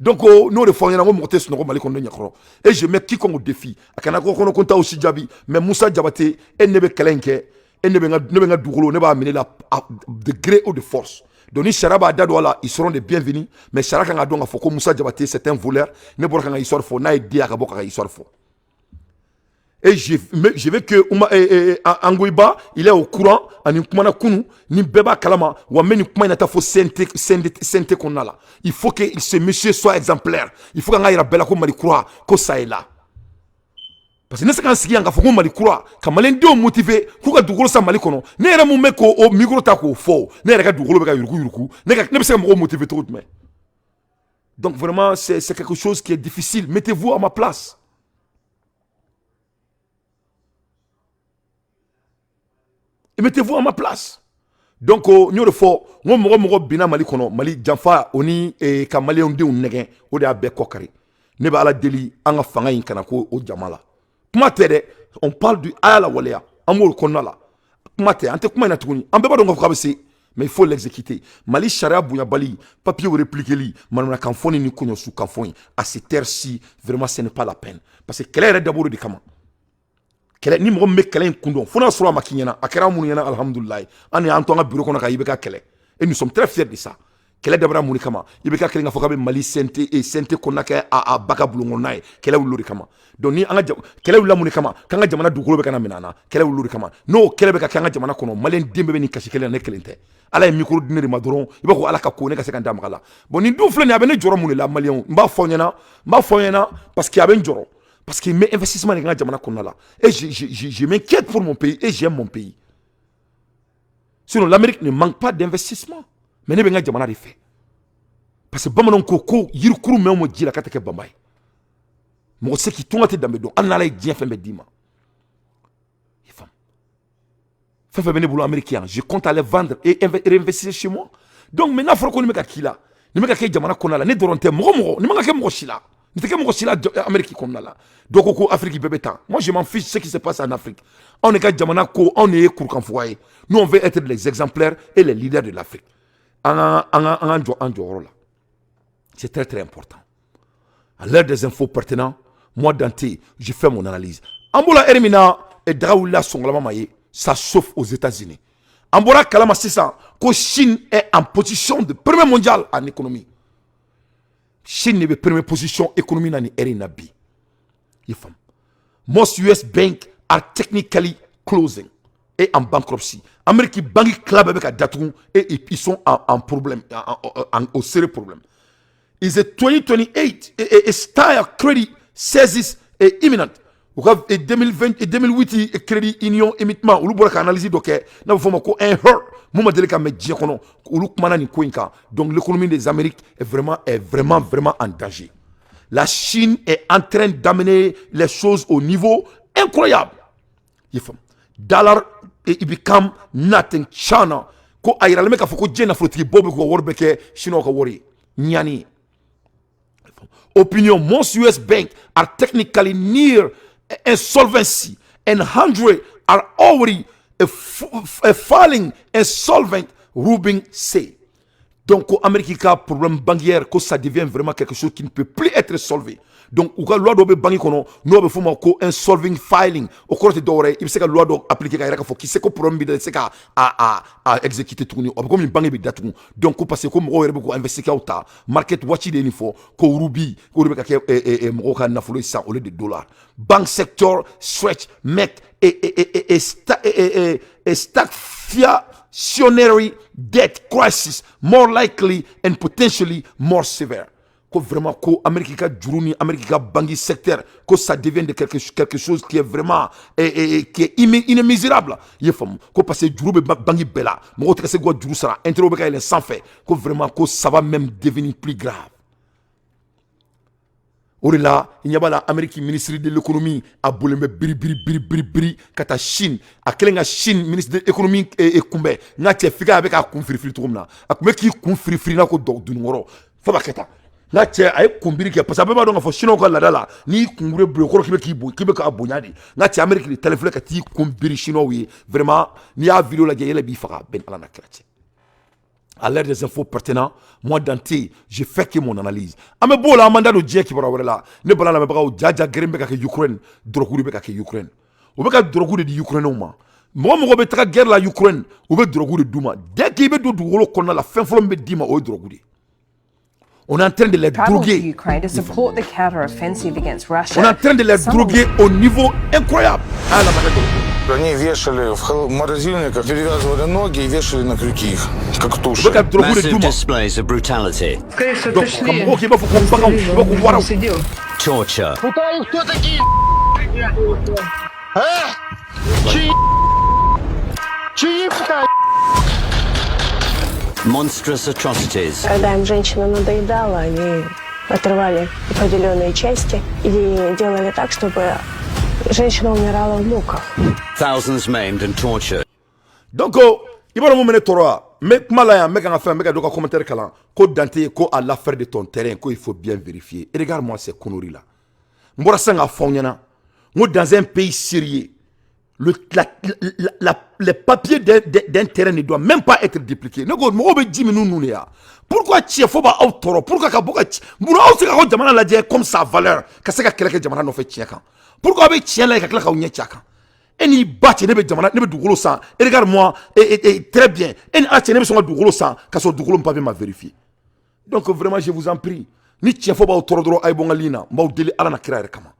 donc n'o de fɔ ɲɛna ko mɔgɔ tɛ sunɔgɔ Mali kɔnɔ ɲɛkɔrɔ et je mets quiconque au défi a kana ko kɔnɔ ko n t'aw si jaabi mais Musa Jabate e ne bɛ kɛlɛ in kɛ e ne bɛ n ka dugukolo ne b'a minɛ la de gré ou de force Donc ni Chara ba da do la ils seront les bienvenus mais Chara kan ga don ga fo ko Moussa Diabaté c'est un voleur ne bor kan ga histoire fo na idea ka boka histoire fo. Et je veux que Angoiba, il est au courant, en kumana kunu, ni beba kalama, ou même ni kumana ta fo sente qu'on a là. Il faut que ce monsieur soit exemplaire. Il faut qu'on aille à bella comme mali croire que ça est là. Parce que ne sais pas si on mali croire, quand malin dio motivé, kuka dugolo sa mali kono, ne era mu meko au micro ta ko fo, ne era dugolo beka yuruku, ne sais pas motivé tout mais. Donc vraiment c'est quelque chose qui est difficile. Mettez-vous à ma place. Et mettez-vous à ma place. Donc, nous le faut. Moi, bina mali kono, mali janfa oni e ka mali on de un negen, o de abe kokari. Ne ba ala deli anga fanga yin kana ko o jamala. Kuma tere, on parle du ala walea, amol kono la. Kuma tere, ante kuma ina tukuni. Ambe ba donga fukabese, mais il faut l'exécuter. Mali charia bouya bali, papier ou répliquer li, manona kanfoni ni kunyo sous kanfoni. À cette terre-ci, vraiment ce n'est pas la peine. Parce que quel est d'abord de kama. Ni mo me kelen kundo fona sura makinyana akara muniyana alhamdulillah ani anto nga bureau kona ka ibeka kele et nous sommes très fiers de ça kele dabra muni kama ibeka kele nga fokabe mali sente et sente kona ka a baka bulungo nai kele wuluri kama donc ni anga kele wula muni kama kanga jamana dugolo beka na minana kele wuluri kama no kele beka kanga jamana kono malen dembe be ni kashi kele na kelente ala micro dinere madoron ibako ala ka ko ne ka sekanda makala bon ni du flene abene joro muni la malien mba fonyana parce qu'il y avait un joro. Parce que mes investissements et je m'inquiète pour mon pays et j'aime mon pays. Sinon l'Amérique ne manque pas d'investissement. Mais ne venga jamana de fait. Parce que bamanon koko yirukuru me mo dira katake bambay. Mo se ki tonga te dambe do anala dien fembe dima. Fait venir boulot américain, je compte aller vendre et réinvestir chez moi. Donc maintenant faut qu'on me kakila. Ni me kakay jamana konala ne doronte mo ni me kakay mo shila. Amérique comme là. Donc, au Afrique, moi, je m'en fiche de ce qui se passe en Afrique. On est on est foyer. Nous, on veut être les exemplaires et les leaders de l'Afrique. C'est très, très important. À l'heure des infos pertinentes, moi, Dante, je fais mon analyse. Ambola Hermina et Draoula Songlama, ça chauffe aux États-Unis. Ambola Kalama, c'est ça, que Chine est en position de premier mondial en économie. Chine est en première position économique dans l'Erinabi. Most US banks are technically closing et en bankruptcy. American Banking Club avec un datum et ils sont en problème, au sérieux problème. Is a 2028 a style credit says is imminent. Vous avez 2020 et 2008 crédit union émitement. Vous pouvez analyser donc na vous ko un hurt. Moment de ka medje kono. Vous kumana ni koinka. Donc l'économie des Amériques est vraiment en danger. La Chine est en train d'amener les choses au niveau incroyable. Dollar it become nothing. China ko ayra le meka foko jena flotri bobu ko worbeke China ko wori. Nyani. Opinion, most US banks are technically near insolvency and 100 are already filing insolvent, Rubin say. Donc, au Amérique, le problème bancaire, ça devient vraiment quelque chose qui ne peut plus être solvé. Donc, au cas loi de banque, nous avons fait un solving filing. Au cours de l'oreille, il sait que la loi doit appliquer à faut qui sait que problème de c'est à exécuter tout. Comme une banque de tout. Donc, parce que comme on a investi au ta market watch des niveaux, que Ruby, et Morocco n'a fallu ça au lieu de dollars. Bank sector stretch, mec et stagflationary debt crisis more likely and potentially more severe. Que vraiment que Amérique Djuruni, Amérique bangi secteur, que ça devient de quelque chose qui est vraiment qui est inimaginable. Il faut que parce que Djurube bangi bella, mon autre c'est quoi Djuru sera interrogé il est sans fait, que vraiment que ça va même devenir plus grave. Là, il y a pas l'Amérique ministre de l'économie à Bouleme bri kata Chine à quelle Chine ministre de l'économie et kumbe n'a pas fait avec un confrifri tout comme là à kumbe qui confrifri na ko du ngoro fa ba keta n'a pas ay kumbiri ki parce que ba donc fo Chine ko la dala ni kungure bro ko ki be ka abonyadi n'a pas Amérique de téléphone ka ti kumbiri chinois oui vraiment ni a vidéo la gayela bi fa ben ala na krati. À l'heure des infos pertinentes, moi Dante, je fais que mon analyse. Ame bola amanda do dje ki bara wala. Ne bala la me baka o jaja grembe ka Ukraine, drogu be ka Ukraine. O be ka drogu de Ukraine o ma. Moi mo be tra guerre la Ukraine ou be drogue de douma dès qu'il be do dugolo konna la fin folom be dima o drogue. On est en train de les droguer. Ukraine to support the counter-offensive against Russia. On est en train de les droguer au niveau incroyable. Они вешали в морозильниках, перевязывали ноги и вешали на крюки их, как туши. Massive displays of brutality. Torture. Кто такие? Чьи? Monstrous atrocities. Когда им женщина надоедала, они отрывали определенные части и делали так, чтобы женщина умирала в муках. Thousands maimed and tortured. Donc, il va me mettre toi. Mais malaya, mais quand on fait, un commentaire calant, qu'au Dante, qu'au à l'affaire de ton terrain, qu'il faut bien vérifier. Et regarde-moi ces conneries là. Moi, ça a fondé. Moi, dans un pays sérieux, les papiers d'un terrain ne doivent même pas être dupliqués. Pourquoi tu es faux à autoro? Pourquoi tu as demandé la dire comme sa valeur? Qu'est-ce que quelqu'un demande à fait tchèque? Pourquoi tu tiens là et quelqu'un qui a tchèque? Et ni bâti ne be demande ne be dougulo sang. Et regarde-moi, et très bien. Et ni acheté ne be son dougulo sang, car son dougulo pas bien m'a vérifié. Donc vraiment, je vous en prie. Ni tu es faux à autoro ay bongalina, m'a délé à la créer kama.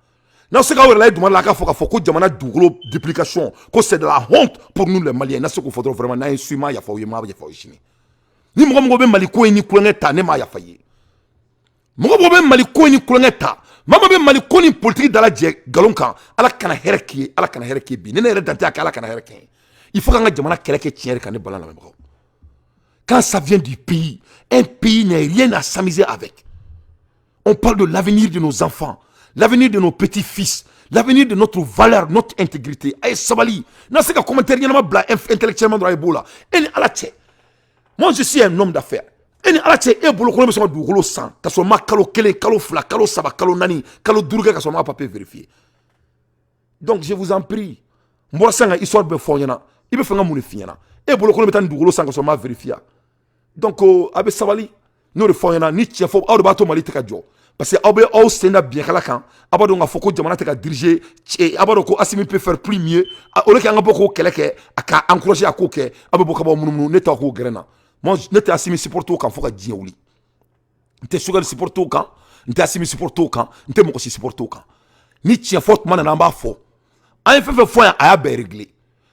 Non, c'est quand on a demandé la fois qu'il demande dougulo duplication, que c'est de la honte pour nous les Maliens. N'a ce qu'il faudra vraiment n'a insument ya faut yema ya faut chini. Ni mo be maliko ni kulengeta ne ma ya faye. Mo be maliko ni kulengeta. Mama be maliko ni politique dans la galonkan ala kana herki bi ne ne dante ala kana herki. Il faut que jamana keleke tiere kan ne balan la même. Quand ça vient du pays, un pays n'a rien à s'amuser avec. On parle de l'avenir de nos enfants, l'avenir de nos petits-fils, l'avenir de notre valeur, notre intégrité. Aïe sabali, n'a c'est qu'un commentaire y en a bla intellectuellement dans Ebola. Et ala tche. Moi je suis un homme d'affaires. Et ni ala tche e bolo ko me so dugolo san ka so ma kalo kele kalo fla kalo saba kalo nani kalo durga ka so ma papier vérifié. Donc je vous en prie, moi sanga histoire be fonyana ibe fanga muni fiana e bolo ko me tan dugolo san ka so ma vérifié. Donc abe sabali no de fonyana ni tche fo awdo ba to mali ka jo parce que abe au senda bien kala kan abado nga foko jamana te ka diriger abado ko Assimi peut faire plus mieux o le ka nga boko keleke aka encourager akoke abe boko ba mununu ne ta ko grena. Moi, je n'étais Assimi supporter au camp, faut que je dise oui. N'étais sugar supporter au camp, n'étais Assimi supporter au camp, n'étais moi aussi supporter au camp. Ni tiens faute man n'en bas fort. En fait, fois à a réglé.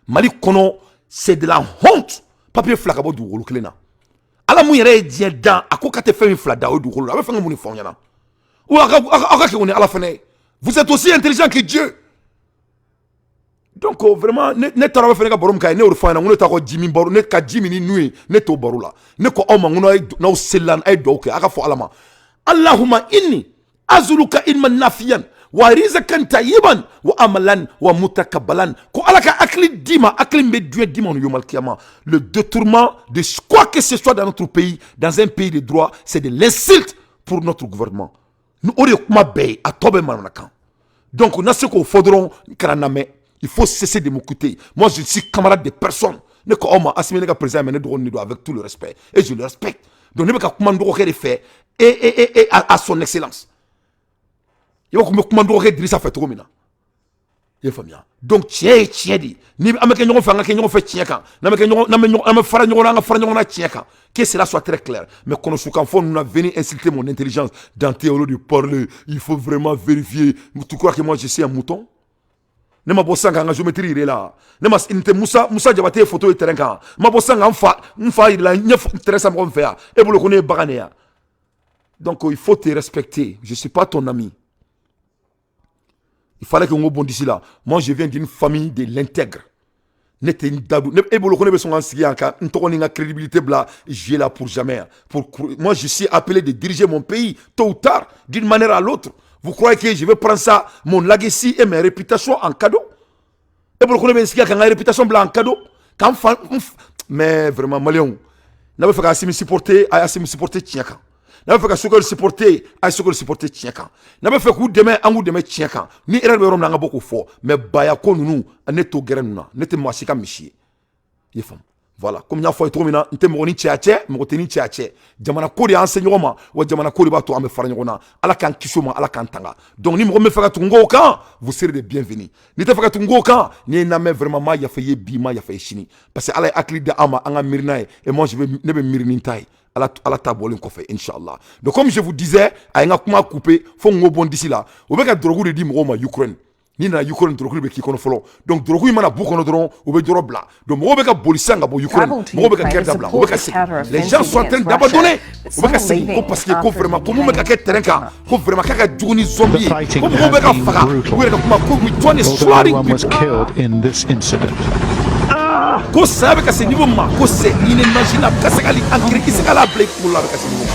Mali kono, c'est de la honte. Papier flagabo du rolo klena. Ala mu yere dien dan, ako kate fait une flada du rolo. Avec fanga mu ni fonyana. Ou aka ke on est à la fin. Vous êtes aussi intelligent que Dieu. Donc vraiment ne tarawa fene ka borom kay ne urfa na ngono ta ko jimi boru ne ka jimi ni nui ne to borula ne ko o ma ngono ay no selan ay do ke aka fo alama Allahumma inni azuluka ilman nafiyan wa rizqan tayyiban wa amalan wa mutakabbalan ko alaka akli dima akli mbe Dieu dima no yomal kiyama. Le détournement de quoi que ce soit dans notre pays, dans un pays de droit, c'est de l'insulte pour notre gouvernement. Nous ori kuma bay atobe manaka. Donc on a ce qu'on faudront karaname. Il faut cesser de m'écouter. Moi, je suis camarade de personne. Ne ko oma Assimi ne président mais ne doit avec tout le respect et je le respecte. Donc ne ka commando ko de faire et à son excellence. Il va comme commando ko Idrissa fait trop mina. Il faut bien. Donc tiens di. Ni ameke ñoo fa nga ke ñoo fa tiens kan. Na me ñoo na me fara ñoo nga fara ñoo na tiens kan. Que cela soit très clair. Mais quand nous a venu insulter mon intelligence dans théologie de parler, il faut vraiment vérifier. Tu crois que moi je suis un mouton? Ne ma bosanga nga géométrie là ne ma inte Moussa Diabaté photo et terrain kan ma bosanga mfa il la nyef teresa mo faire et bolo connait baganéa. Donc il faut te respecter. Je suis pas ton ami. Il fallait que on bondisse là. Moi je viens d'une famille de l'intègre. N'était une dadou et bolo connait besoin en sigi anka ntokoni nga crédibilité bla j'ai là pour jamais moi je suis appelé de diriger mon pays tôt ou tard d'une manière à l'autre. Vous croyez que je vais prendre ça, mon legacy et mes réputations en cadeau? Et pour qu'on ait une réputation blanche en cadeau? Mais vraiment, Malion, n'a pas fait Assimi supporter, Assimi supporter Tchiaka. N'a pas fait Sokol supporter, Sokol supporter Tchiaka. N'a pas fait coup demain, un coup demain Tchiaka. Ni erreur de Rome n'a beaucoup fort. Mais Baya Konunu, Neto Gerenuna, Nete Moasika Michi. Voilà, comme y'a fait trop mina, n'te moni tchéaché, m'oteni tchéaché. Jamana kodi enseigne ma, ou jamana kodi ba to ame faranyona, ala kan kisoma, ala kan tanga. Donc ni m'ome fera tungo kan, vous serez les bienvenus. Ni te fera tungo kan, ni na me vraiment ma ya fait bima ya fait chini. Parce que ala akli de ama, anga mirnae, et moi je vais ne me mirnintai. À la table qu'on fait, Inch'Allah. Donc comme je vous disais, à un coup coupé, faut qu'on bon d'ici là. Ou bien que drogue de dit moi Ukraine. Ni na Ukraine drogue qui qu'on follow. Donc drogue il m'a beaucoup de drone ou bien drogue bla. Donc moi bien que bolisanga pour Ukraine. Moi bien que guerre bla. Ou bien que les gens sont en train d'abandonner. Ou bien que c'est parce que qu'on vraiment comme moi que terrain ka, qu'on vraiment que jouni zombie. Comme moi bien que faka. Ou bien que kuma comme toi ne slaughtering people. Ko sabe ka se niveau ma ko se inimaginable ka se kali ankiri ki se kala black pour la ka se niveau.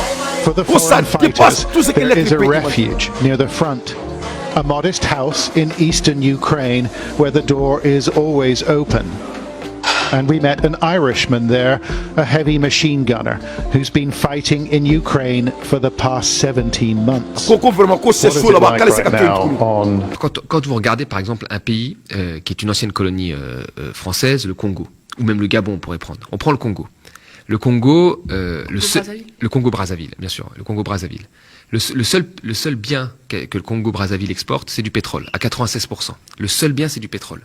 For the foreign fighters, there is a refuge near the front, a modest house in eastern Ukraine where the door is always open. And we met an Irishman there, a heavy machine gunner, who's been fighting in Ukraine for the past 17 months. Quand vous regardez par exemple un pays qui est une ancienne colonie française, le Congo, ou même le Gabon on pourrait prendre. On prend le Congo. Le Congo, le Congo-Brazzaville, bien sûr, le Congo-Brazzaville. Le seul bien que le Congo-Brazzaville exporte, c'est du pétrole, à 96%. Le seul bien, c'est du pétrole.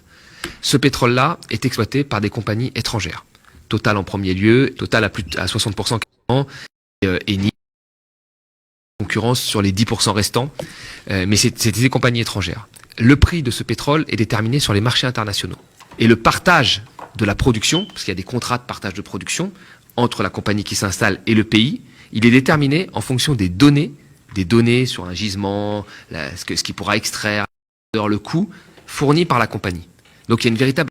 Ce pétrole-là est exploité par des compagnies étrangères. Total en premier lieu, Total à 60% et Eni concurrence sur les 10% restants, mais c'est des compagnies étrangères. Le prix de ce pétrole est déterminé sur les marchés internationaux. Et le partage de la production, parce qu'il y a des contrats de partage de production entre la compagnie qui s'installe et le pays, il est déterminé en fonction des données sur un gisement, ce qu'il pourra extraire, le coût fourni par la compagnie. Donc il y a une véritable...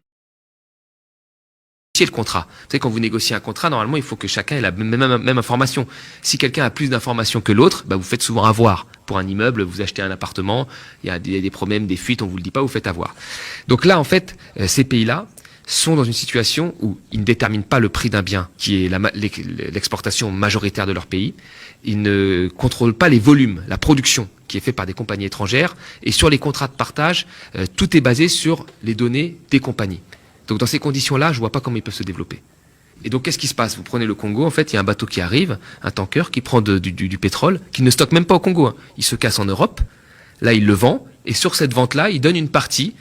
le contrat. Vous savez, quand vous négociez un contrat, normalement, il faut que chacun ait la même information. Si quelqu'un a plus d'informations que l'autre, bah, vous faites souvent avoir. Pour un immeuble, vous achetez un appartement, il y a des problèmes, des fuites, on vous le dit pas, vous faites avoir. Donc là, en fait, ces pays-là sont dans une situation où ils ne déterminent pas le prix d'un bien, qui est l'exportation majoritaire de leur pays. Ils ne contrôlent pas les volumes, la production qui est faite par des compagnies étrangères. Et sur les contrats de partage, tout est basé sur les données des compagnies. Donc dans ces conditions-là, je vois pas comment ils peuvent se développer. Et donc qu'est-ce qui se passe? Vous prenez le Congo, en fait, il y a un bateau qui arrive, un tanker qui prend du pétrole, qui ne stocke même pas au Congo. Hein. Il se casse en Europe, là il le vend, et sur cette vente-là, il donne une partie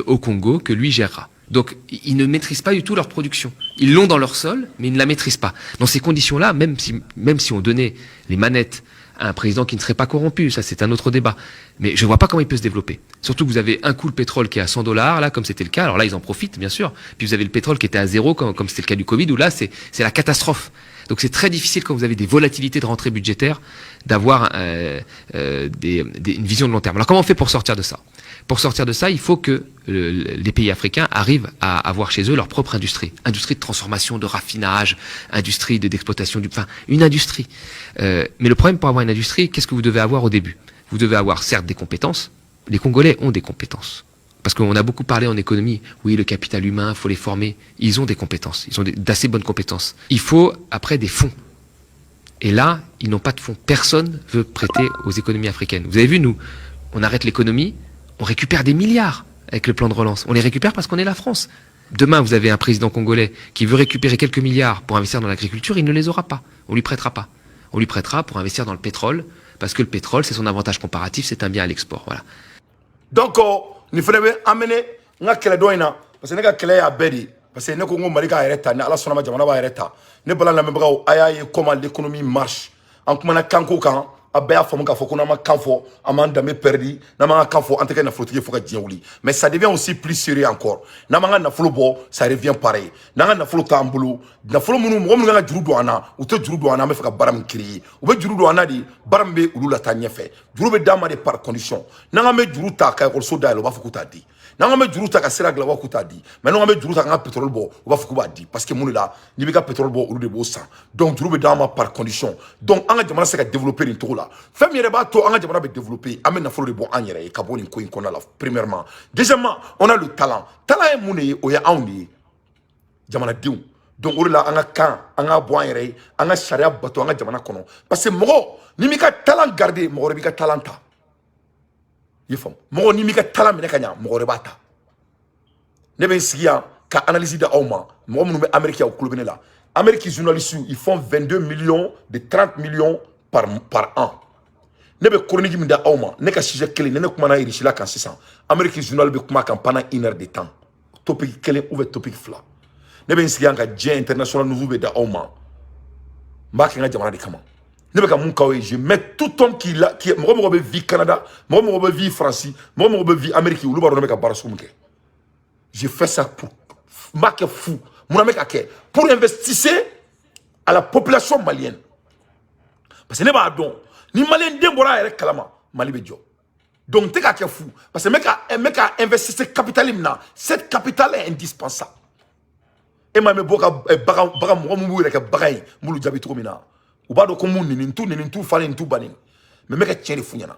au Congo que lui gérera. Donc ils ne maîtrisent pas du tout leur production. Ils l'ont dans leur sol, mais ils ne la maîtrisent pas. Dans ces conditions-là, même si on donnait les manettes à un président qui ne serait pas corrompu, ça c'est un autre débat. Mais je vois pas comment il peut se développer. Surtout que vous avez un coup le pétrole qui est à $100, là, comme c'était le cas. Alors là, ils en profitent, bien sûr. Puis vous avez le pétrole qui était à 0, comme c'était le cas du Covid, où là, c'est la catastrophe. Donc c'est très difficile quand vous avez des volatilités de rentrée budgétaire d'avoir une vision de long terme. Alors comment on fait pour sortir de ça? Pour sortir de ça, il faut que les pays africains arrivent à avoir chez eux leur propre industrie. Industrie de transformation, de raffinage, industrie d'exploitation une industrie. Mais le problème pour avoir une industrie, qu'est-ce que vous devez avoir au début? Vous devez avoir certes des compétences. Les Congolais ont des compétences. Parce qu'on a beaucoup parlé en économie. Oui, le capital humain, il faut les former. Ils ont des compétences. Ils ont d'assez bonnes compétences. Il faut, après, des fonds. Et là, ils n'ont pas de fonds. Personne veut prêter aux économies africaines. Vous avez vu, nous, on arrête l'économie, on récupère des milliards avec le plan de relance. On les récupère parce qu'on est la France. Demain, vous avez un président congolais qui veut récupérer quelques milliards pour investir dans l'agriculture, il ne les aura pas. On lui prêtera pas. On lui prêtera pour investir dans le pétrole, parce que le pétrole, c'est son avantage comparatif, c'est un bien à l'export. Voilà. Donc, il faudrait amener un kele doina, parce que kele ya bedi, parce que ne kongo malika ereta, ne ala sonama jamana ba ereta. Ne bala na membra ayaye comment l'économie marche. En kumana kanko kan, abaya famu ka foko na ma kanfo, amanda me perdi, na ma kanfo anteke na flottige foka diaouli. Mais ça devient aussi plus sérieux encore. Na manga na flobo, ça revient pareil. Na na flo tambulu, na flo munu mo nga juru do ana, ou te juru do ana me faka baram kiri. Ou be juru do ana di barambe ulu la tanya fe. Juru be dama de par condition. Na me juru ta ka ko so dalo ba fukuta di. Na me juru ta ka sira gla wa kuta di. Mais na me juru ta ka pétrole bo, ba fukuba di parce que munu la, ni be ka pétrole bo ulu de bo sa. Donc juru be dama par condition. Donc anga jamana se ka développer ni to la. Femme yere ba to anga jamana be développer, amen na flo de bo anyere e ka bo ni ko in kona la. Premièrement, deuxièmement, on a le talent. Talent est mune o ya awni jamana diu. Donc on la anga kan, anga bo anyere, anga sharia bato anga jamana kono. Parce que mo ni mi ka talent garder, mo rebi ka talenta. Yifam. Mo ni mi ka talent mi kanya, mo rebata. Ne ben siya ka analyse da Auma, moi mon Américain au club là. Américains journalistes ils font 22 millions de 30 millions par an. Ne be chronique mi da Auma, ne ka sujet kele ne kuma na irishi la kan 600. Américains journal be kuma kan pendant 1 heure de temps. Topic kele ou topic fla. Ne be insiga ka Dia international nouveau be da Auma. Mba ka jamana de kama. Ne be ka mun kawe, je mets tout homme qui mo vie Canada, mo vie France, mo vie Amérique ou lo ba ka barasu mke. Je fais ça pour marquer fou. Mon mec pour investir à la population malienne. Parce que ne pas don ni malien dembora ere kalama Mali be jo. Donc t'es qu'à fou parce que mec a investi ce capital imna. Cette capital est indispensable. Et moi me boka baga mo mu rek bagay mulu jabi to mina. Ou ba do ko mun ni tout fane tout banin. Mais mec a tiens fou nyana.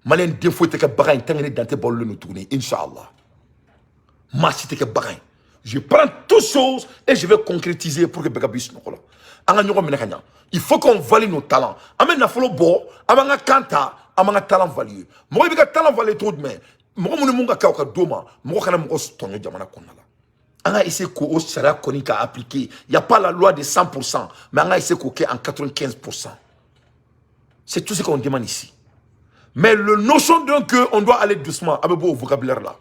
Malien defo te ka bagay tangene dante bol le no tourner inshallah. Marchi te ka bagay. Je prends toutes choses et je vais concrétiser pour que Begabis nous il faut qu'on valide nos talents. Amen na follow bo, amanga kanta, amanga talent value. Moi il y a talent value tout de même. Moi mon munga ka ka doma, moi kana mo tonyo jamana konala. Anga essayer ko o sera konika appliquer. Il y a pas la loi de 100%, mais anga essayer ko en 95%. C'est tout ce qu'on demande ici. Mais le notion d'un que on doit aller doucement avec beau vocabulaire là.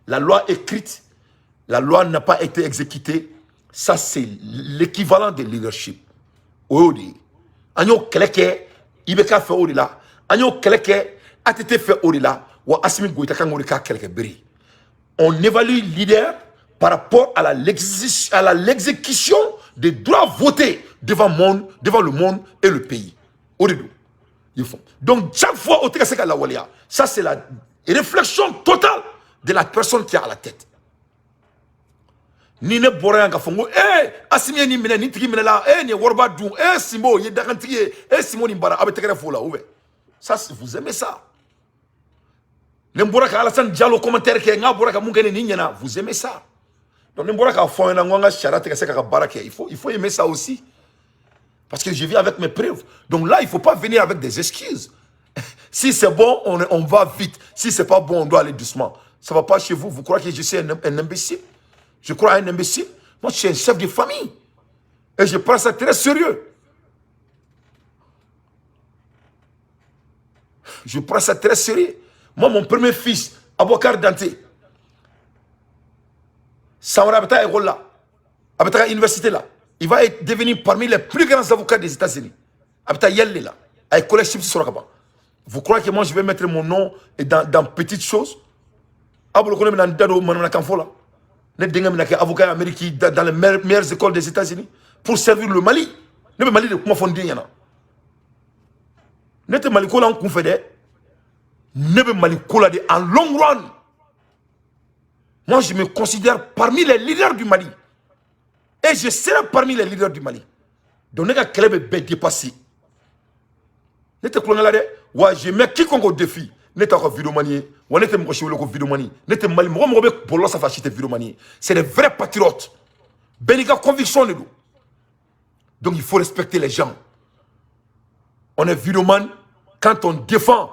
La loi écrite, la loi n'a pas été exécutée. Ça, c'est l'équivalent de leadership. Odi. Anyo keleke, ibeka fait odi là. Anyo keleke, atete fait odi là. Wa asimi goita kangori ka keleke beri. On évalue leader par rapport à l'exécution des droits votés devant le monde et le pays. Odi. Donc, chaque fois, au Tekaseka la Walia, ça, c'est la réflexion totale de la personne qui est à la tête. Ni ne boran ka fongo asimi ni mena ni tigi mena la ni warba dun simo ye dakanti simo ni bara abetekere fola ouve. Ça vous aimez ça? Ne mbora ka Alassane Diallo commentaire ke nga bora ka mungene ni nyana, vous aimez ça? Donc ne mbora ka fon na nganga charate ka seka ka baraka, il faut aimer ça aussi. Parce que je vis avec mes preuves. Donc là, il faut pas venir avec des excuses. Si c'est bon, on va vite. Si c'est pas bon, on doit aller doucement. Ça va pas chez vous. Vous croyez que je suis un imbécile? Je crois à un imbécile. Moi, je suis un chef de famille. Et je prends ça très sérieux. Je prends ça très sérieux. Moi, mon premier fils, Abouakar Danté, Samara Abeta est là. Abeta université là. Il va devenir parmi les plus grands avocats des États-Unis. Abeta Yelle là. Avec collège Chipsi Sorakaba. Vous croyez que moi, je vais mettre mon nom dans petites choses? Abou le dans Dado Manana Kanfo là. Avocat américain dans les meilleures écoles des États-Unis pour servir le Mali. Ne Mali de comment fonder yana. Ne te Mali kola en confédé. Ne Mali kola de en long run. Moi je me considère parmi les leaders du Mali. Et je serai parmi les leaders du Mali. Donc ne ka kelebe be dépasser. Ne te kolona la de wa je mets quiconque au défi. N'était pas vidéomanie, on était pas vidéomanie, n'était mal, c'est des vrais patriotes. Bénika conviction de nous. Donc il faut respecter les gens. On est vidéoman quand on défend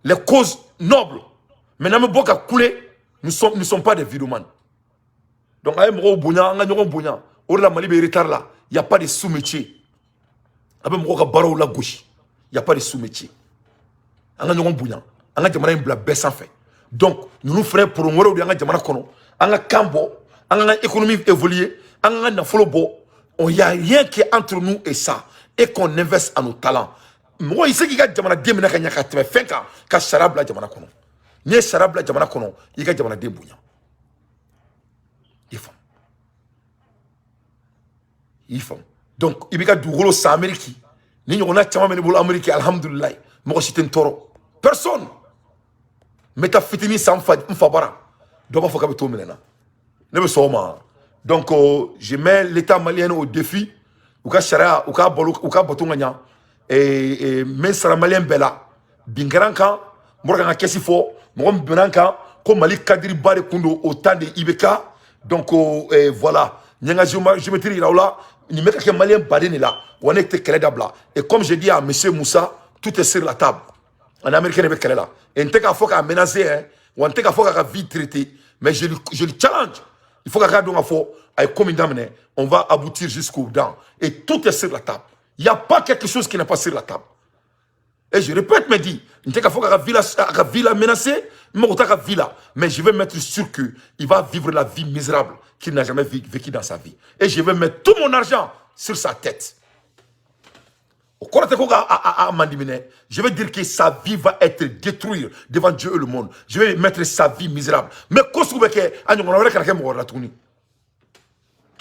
les causes nobles. Maintenant, nous ne sommes pas des vidéomans. Donc, il n'y a pas de sous-métier. Il n'y a pas de sous-métier. Donc, nous nous ferons pour nous économie évoluer, il n'y a rien qui est entre nous et ça. Et qu'on investe en nos talents. Moi, ici, il y a des gens qui ont fait des charabla jamana kono. Ni charabla jamana kono, il y a des gens qui ont il faut. Donc, il y a du rôle sans Amérique. Ni on a tellement de boulot américain, alhamdulillah. Moi, je suis un taureau. Personne. Mais ta fitini sans fabara. Donc, il faut que tu me donc, je mets l'État malien au défi. Ou ka sharia, ou ka botunganya. Et mais sera malien bela. Bingaranka, morgana kesifo, morom binanka, comme Malik Kadri Bare Kundo au temps de Ibeka. Donc, voilà. Nyanga géométrie là, ni mec qui est malien badene là. On est crédable. Et comme je dis à monsieur Moussa, tout est sur la table. En Amérique, il est là. Et on ne peut pas menacer, on ne peut pas vie traiter. Mais je le challenge. Il faut qu'à on va aboutir jusqu'au dents. Et tout est sur la table. Il n'y a pas quelque chose qui n'est pas sur la table. Et je répète, me dit, mais je vais mettre sûr qu'il va vivre la vie misérable qu'il n'a jamais vécu dans sa vie. Et je vais mettre tout mon argent sur sa tête. Je vais dire que sa vie va être détruite devant Dieu et le monde. Je vais mettre sa vie misérable. Mais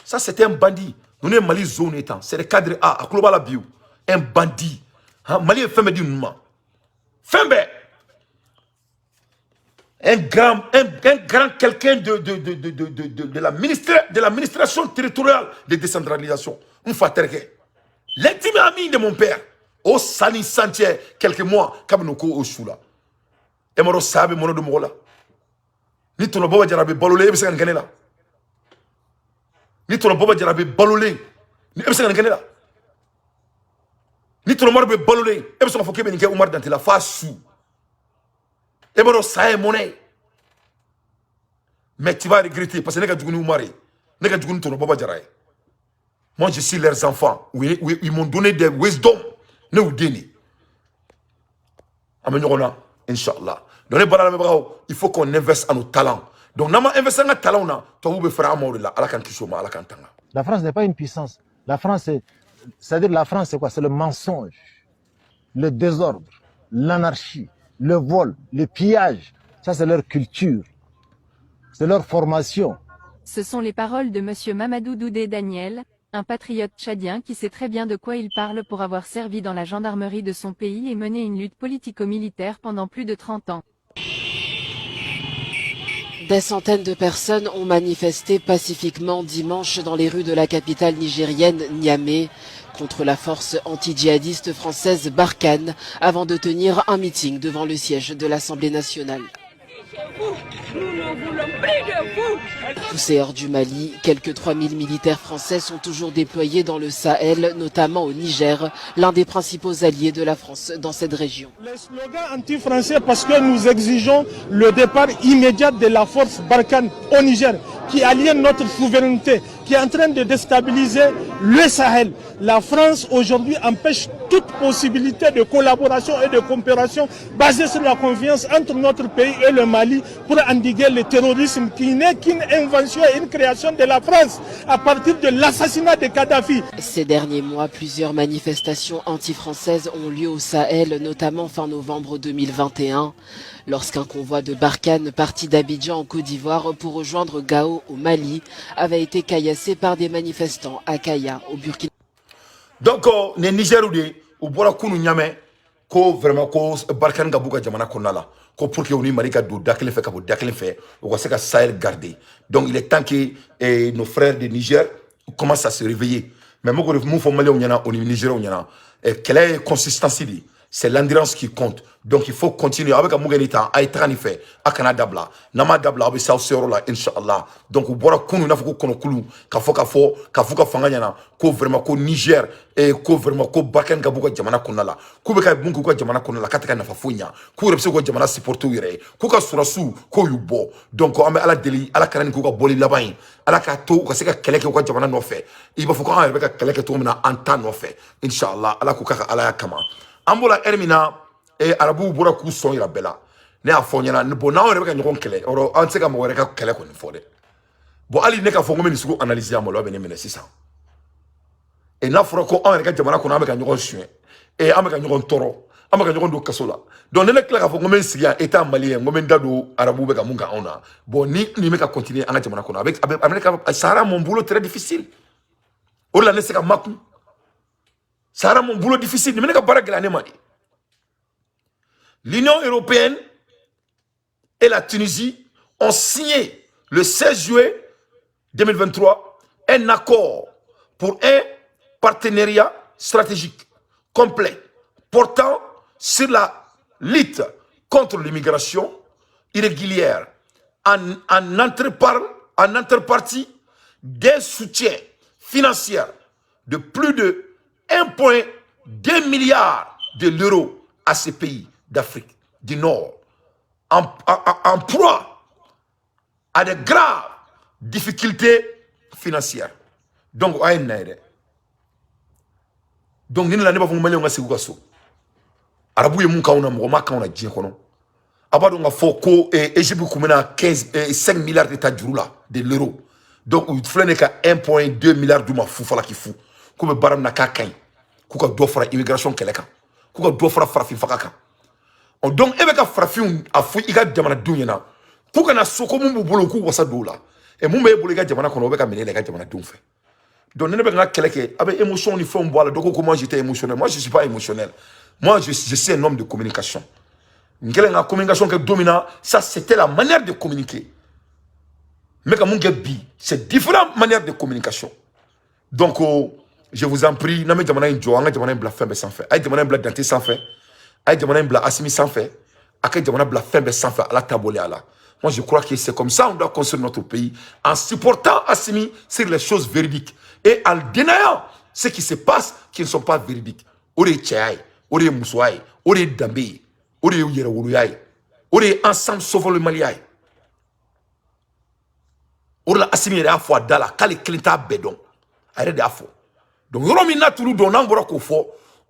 ça, c'était un bandit. Nous sommes Mali zone étant. C'est le cadre A, à Global Abiou. Un bandit. Mali est fait du mouvement. Fembe. Un grand quelqu'un de l'administration territoriale de décentralisation. L'intime ami de mon père. Au Sani Santier, quelques mois, comme nous au Choula. Et moi, je sais, mon nom de Mola. Ni ton boba jarabe balolé, et c'est un ganela. Ni ton boba jarabe balolé, et c'est un ganela. Ni ton marbe balolé, et c'est un foké benike Oumar Dantela, face sous. Et moi, je sais, mon nez. Mais tu vas regretter, parce que n'est-ce que tu Oumari, n'est-ce que tu ton boba jarabe. Moi, je suis leurs enfants. Ils m'ont donné des wisdom. Nous déni. Amen, Inch'Allah. Il faut qu'on investisse en nos talents. Donc, nous investissons en nos talents. La France n'est pas une puissance. La France, c'est-à-dire la France, c'est quoi? C'est le mensonge, le désordre, l'anarchie, le vol, le pillage. Ça, c'est leur culture. C'est leur formation. Ce sont les paroles de M. Mamadou Doudé Daniel, un patriote tchadien qui sait très bien de quoi il parle pour avoir servi dans la gendarmerie de son pays et mené une lutte politico-militaire pendant plus de 30 ans. Des centaines de personnes ont manifesté pacifiquement dimanche dans les rues de la capitale nigérienne, Niamey, contre la force anti-djihadiste française Barkhane, avant de tenir un meeting devant le siège de l'Assemblée nationale. Nous ne voulons plus de vous. Poussés hors du Mali, quelques 3000 militaires français sont toujours déployés dans le Sahel, notamment au Niger, l'un des principaux alliés de la France dans cette région. Les slogans anti-français parce que nous exigeons le départ immédiat de la force Barkhane au Niger, qui aliène notre souveraineté, qui est en train de déstabiliser le Sahel. La France aujourd'hui empêche toute possibilité de collaboration et de coopération basée sur la confiance entre notre pays et le Mali pour endiguer le terrorisme qui n'est qu'une invention et une création de la France à partir de l'assassinat de Kadhafi. Ces derniers mois, plusieurs manifestations anti-françaises ont lieu au Sahel, notamment fin novembre 2021, lorsqu'un convoi de Barkhane parti d'Abidjan en Côte d'Ivoire pour rejoindre Gao au Mali avait été caillassé par des manifestants à Kaya au Burkina. Donc, les Nigéroudés, au Borakounou Niamey, ko vraiment ko Barkhane ga buka jamana konala ko pour que on mari ka do dakle fait ka bo dakle fait on va se ka Sahel garder. Donc il est temps que nos frères du Niger commencent à se réveiller. Mais moi ko faut malé on yana au Niger on yana quelle est consistance dit, c'est l'endurance qui compte. Donc il faut continuer avec un Mouganita à être en effet à Canada bla nama dabla avec ça sero là inchallah. Donc au bora kunu na foko kono kulu ka foka fanganya ko vraiment ko Niger et ko vraiment ko Barkhane ga buka jamana konala ko be ka bunku ko jamana konala kataka na fafunya ko repse ko jamana supporto yere ko ka surasu ko yubo. Donc on ala deli ala karani ko ka boli labain ala ka to ka se ka keleke ko jamana no fe il va faut qu'on avec ka keleke to na anta no fe inchallah ala ko ka ala kama ambola ermina et arabu bora ku son ira bela ne a fonyana ne bona on reka nyokon kele oro an se ka mo reka kele ko ni fode bo ali ne ka fongo meni suko analyser amolo be ne mena 600 et na foro ko on reka jamana ko na be ka nyokon sué et am ka nyokon toro am ka nyokon do kasola donc ne kla ka fongo meni sigia état malien ngo men dado arabu be ka munga ona bo ni me ka continuer an jamana ko na avec ça sera mon boulot très difficile or la ne se ka maku ça sera mon boulot difficile ni me ka bara glane madi. L'Union européenne et la Tunisie ont signé le 16 juillet 2023 un accord pour un partenariat stratégique complet portant sur la lutte contre l'immigration irrégulière en entrepartie d'un soutien financier de plus de 1,2 milliard d'euros à ces pays d'Afrique du Nord en proie à de graves difficulté financière. Donc a une aide. Donc ni la ne ba fo malien nga seguka so. Arabu ye mun ka ona mo ma ka ona dien kono. Abado nga fo ko Égypte kumena 5 milliards de l'euro. Donc il flene ka 1.2 milliard de ma fou fala ki fou. Ko be baram na ka kan. Ko ka do fara immigration keleka. Ko ka do fara farafin fakaka. Donc ebe ka farafin afu iga jamana dunyana. Ko kana soko mun bolo ko wasa dola. Et mun be bolo iga jamana kono be ka menele ga jamana dun fe. Donc ne be nga keleke avec émotion ni fond boire donc comment j'étais émotionnel. Moi je suis pas émotionnel. Moi je suis un homme de communication. La communication que domina, ça c'était la manière de communiquer. Mais comme c'est différentes manières de communication. Donc je vous en prie, n'a pas demandé un jour, n'a pas demandé un bla fin sans fait, n'a pas demandé un bla denté sans fait, n'a pas demandé un bla assimi sans fait, n'a pas demandé un bla fin sans fait à la table là. Moi je crois que c'est comme ça on doit construire notre pays en supportant Assimi sur les choses véridiques et en déniant ce qui se passe qui ne sont pas véridiques. Ore tchai, ore mousouaï, ore dambé. Ori yera wuluyai ori ensemble sauvons le Mali ay ori la Assimi yera afo dala kali klinta bedon ayre de afo donc yoro mi natulu don nangora ko fo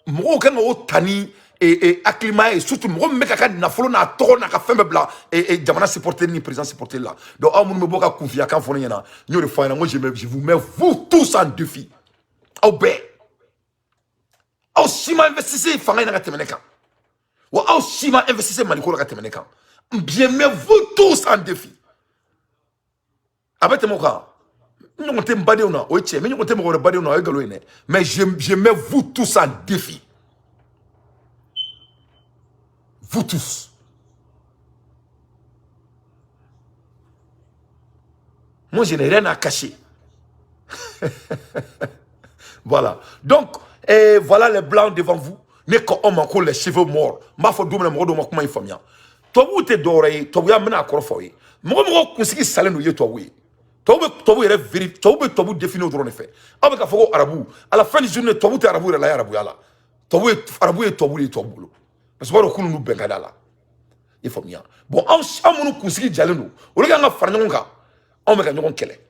mo kan o tani et acclimat et surtout mo me ka na folo na to na ka fembe bla et jamana supporter ni président supporter là donc amun me boka confia kan fo nyana nyori fo na moi je vous mets vous tous en défi au be au sima investissez fanga na ka temeneka ou aussi ma investissez Maliko la temeneka bien mais vous tous en défi avec mon cas nous on mbade ona o tche mais nous on mo bade ona egalo ene mais je mets vous tous en défi vous tous moi je n'ai rien à cacher voilà donc et voilà les blancs devant vous. Ne ko on ma ko les cheveux morts ma fo dum na mo do ma kuma infamia to bu te dore to bu ya mena akorofo yi mo kusiki sale no ye to wi to bu yere veri to bu définir drone fait avec ka fo arabu à la fin du journée to bu te arabu la arabu yala to bu arabu e to bu parce que ko nu benga la infamia bon amunu kusiki jale no o le nga farnyo nga on me ka nyon kele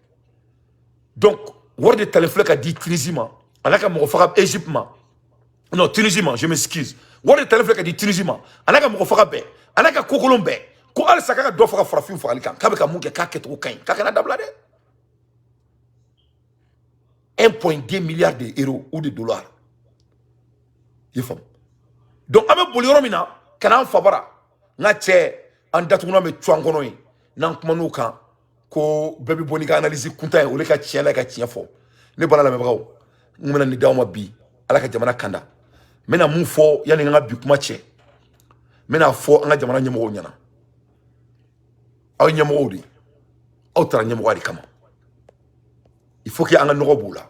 donc word de téléphone ka dit Tunisima alaka mo fa Égypte ma non, Tunisie, je m'excuse. What est le fait que dit Tunisie, anaka mo faka be, anaka kokolombe, ko al sakaka do faka frafin faka likan, kabeka munke kaket ou kain, kakana dablade. 1.2 milliards d'euros ou de dollars. Yefam. Donc ame boliro mina kana fabara, nga che andatuna me twangono yi, nan kumanu kan ko baby bonika analyse kunta o le ka tiela ka tiafo. Ne bala la me brawo. Ngena ni dawma bi, ala ka jamana kanda. Mena mun fo yani nga bi kuma che mena fo nga jamana nyamo nyana aw nyamo di aw tara nyamo wadi kama il faut que anga no bula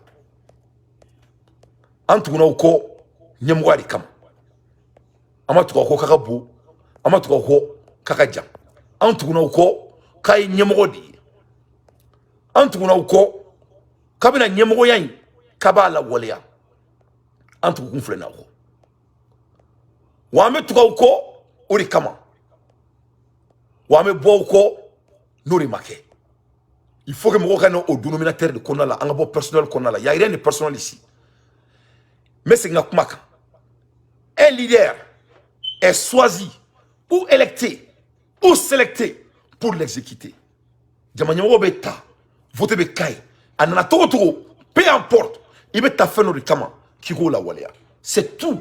antu na ko nyamo wadi kama amatu ko kaka bu amatu ko kaka jam antu na ko kai nyamo di antu na ko kabina nyamo yan kabala wolia antu ko kunfle na ko wame tuka uko uri kama wame bo uko nuri make il faut que mo kana au dénominateur de konala anga bo personnel konala y a rien de personnel ici mais c'est ngakumaka un leader est choisi ou électé ou sélecté pour l'exécuter jamanyo beta voter be kai anana toko peu importe il bet ta feno de kama kiko la walia c'est tout.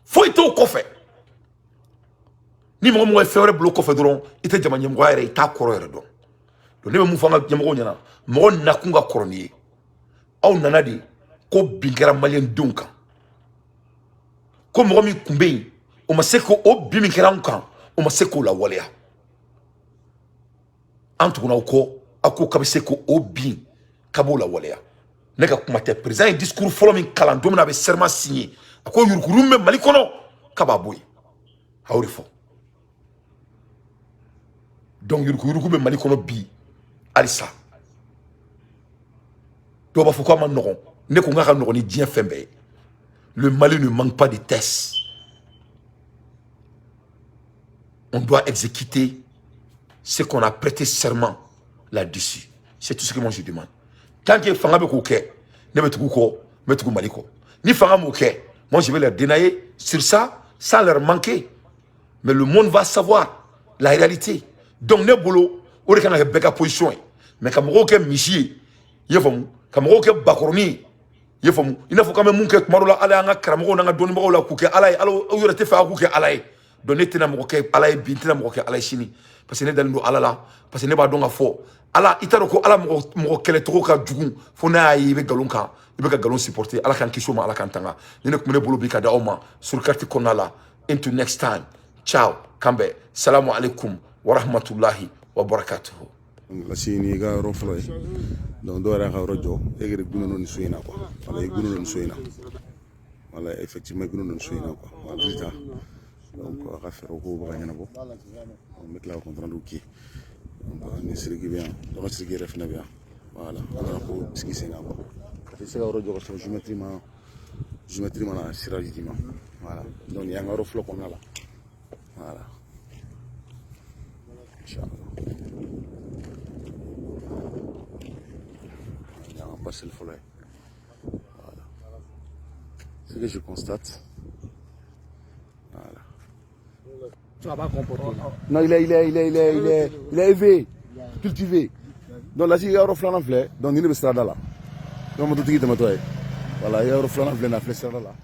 Faut être au coffre. Ni mo mo faire blo coffre dron ite jama nyam wa ere ita koro ere don. Do ne mu fanga nyam go nyana mo nakunga koroni. Aw nanadi ko bingara malien dunka. Ko mo mi kumbe o maseko o bimikera nkan o maseko la walia. Antu na ko ako kabiseko o bin kabo la walia. Neka kuma te président discours following calendrier na be serment signé. Ako yurukurume malikono kababoy hawrifo donc yurukurume malikono bi alisa do ba foko man noron ne ko ngaka noron ni dien fembe le Mali ne manque pas de tests on doit exécuter ce qu'on a prêté serment là-dessus. C'est tout ce que moi je demande. Tant que Fanga be koké, ne be tuko, me tuko maliko. Ni Fanga moké, moi je vais leur dénailler sur ça, sans leur manquer. Mais le monde va savoir la réalité. Donc ne boulot, on est en beka position. Mais comme roké michi, yefom, comme roké bakoroni, yefom, il faut quand même munke marola ala nga kramoko nga doni marola kuke alay, alo yorete fa kuke alay. Donner tena moké alay bintina moké alay chini. Parce que ne dans alala, parce que ne ba donga fo. Ala itaro ko ala mo kele to ka jugun fo na yi be galon kan ibe ka galon supporter ala kan kisho ma ala kan tanga ni ne kumene bolo bi ka da oma sur carte konala. Into next time. Ciao kambe. Salamu alaikum wa rahmatullahi wa barakatuh. La sini ga ro flo donc do ra ka rojo e gere gunu non suina quoi wala e gunu non suina wala effectivement gunu non suina quoi wala donc ka faire ko ba ngana bo on met là comprendre qui on est sérieux bien on est sérieux refna bien voilà on ko ski sena quoi c'est ça rojo ko géométrie na sirajima voilà donc ya ngaro flo ko nala voilà inchallah on passe le follet. Voilà. Ce que je constate. Voilà. Tu vas pas comporter. Non, il est élevé, cultivé. Donc là, il y a un reflet en fleur. Donc il est au stade là. Donc on te dit que tu m'as. Voilà, il y a un reflet en fleur là.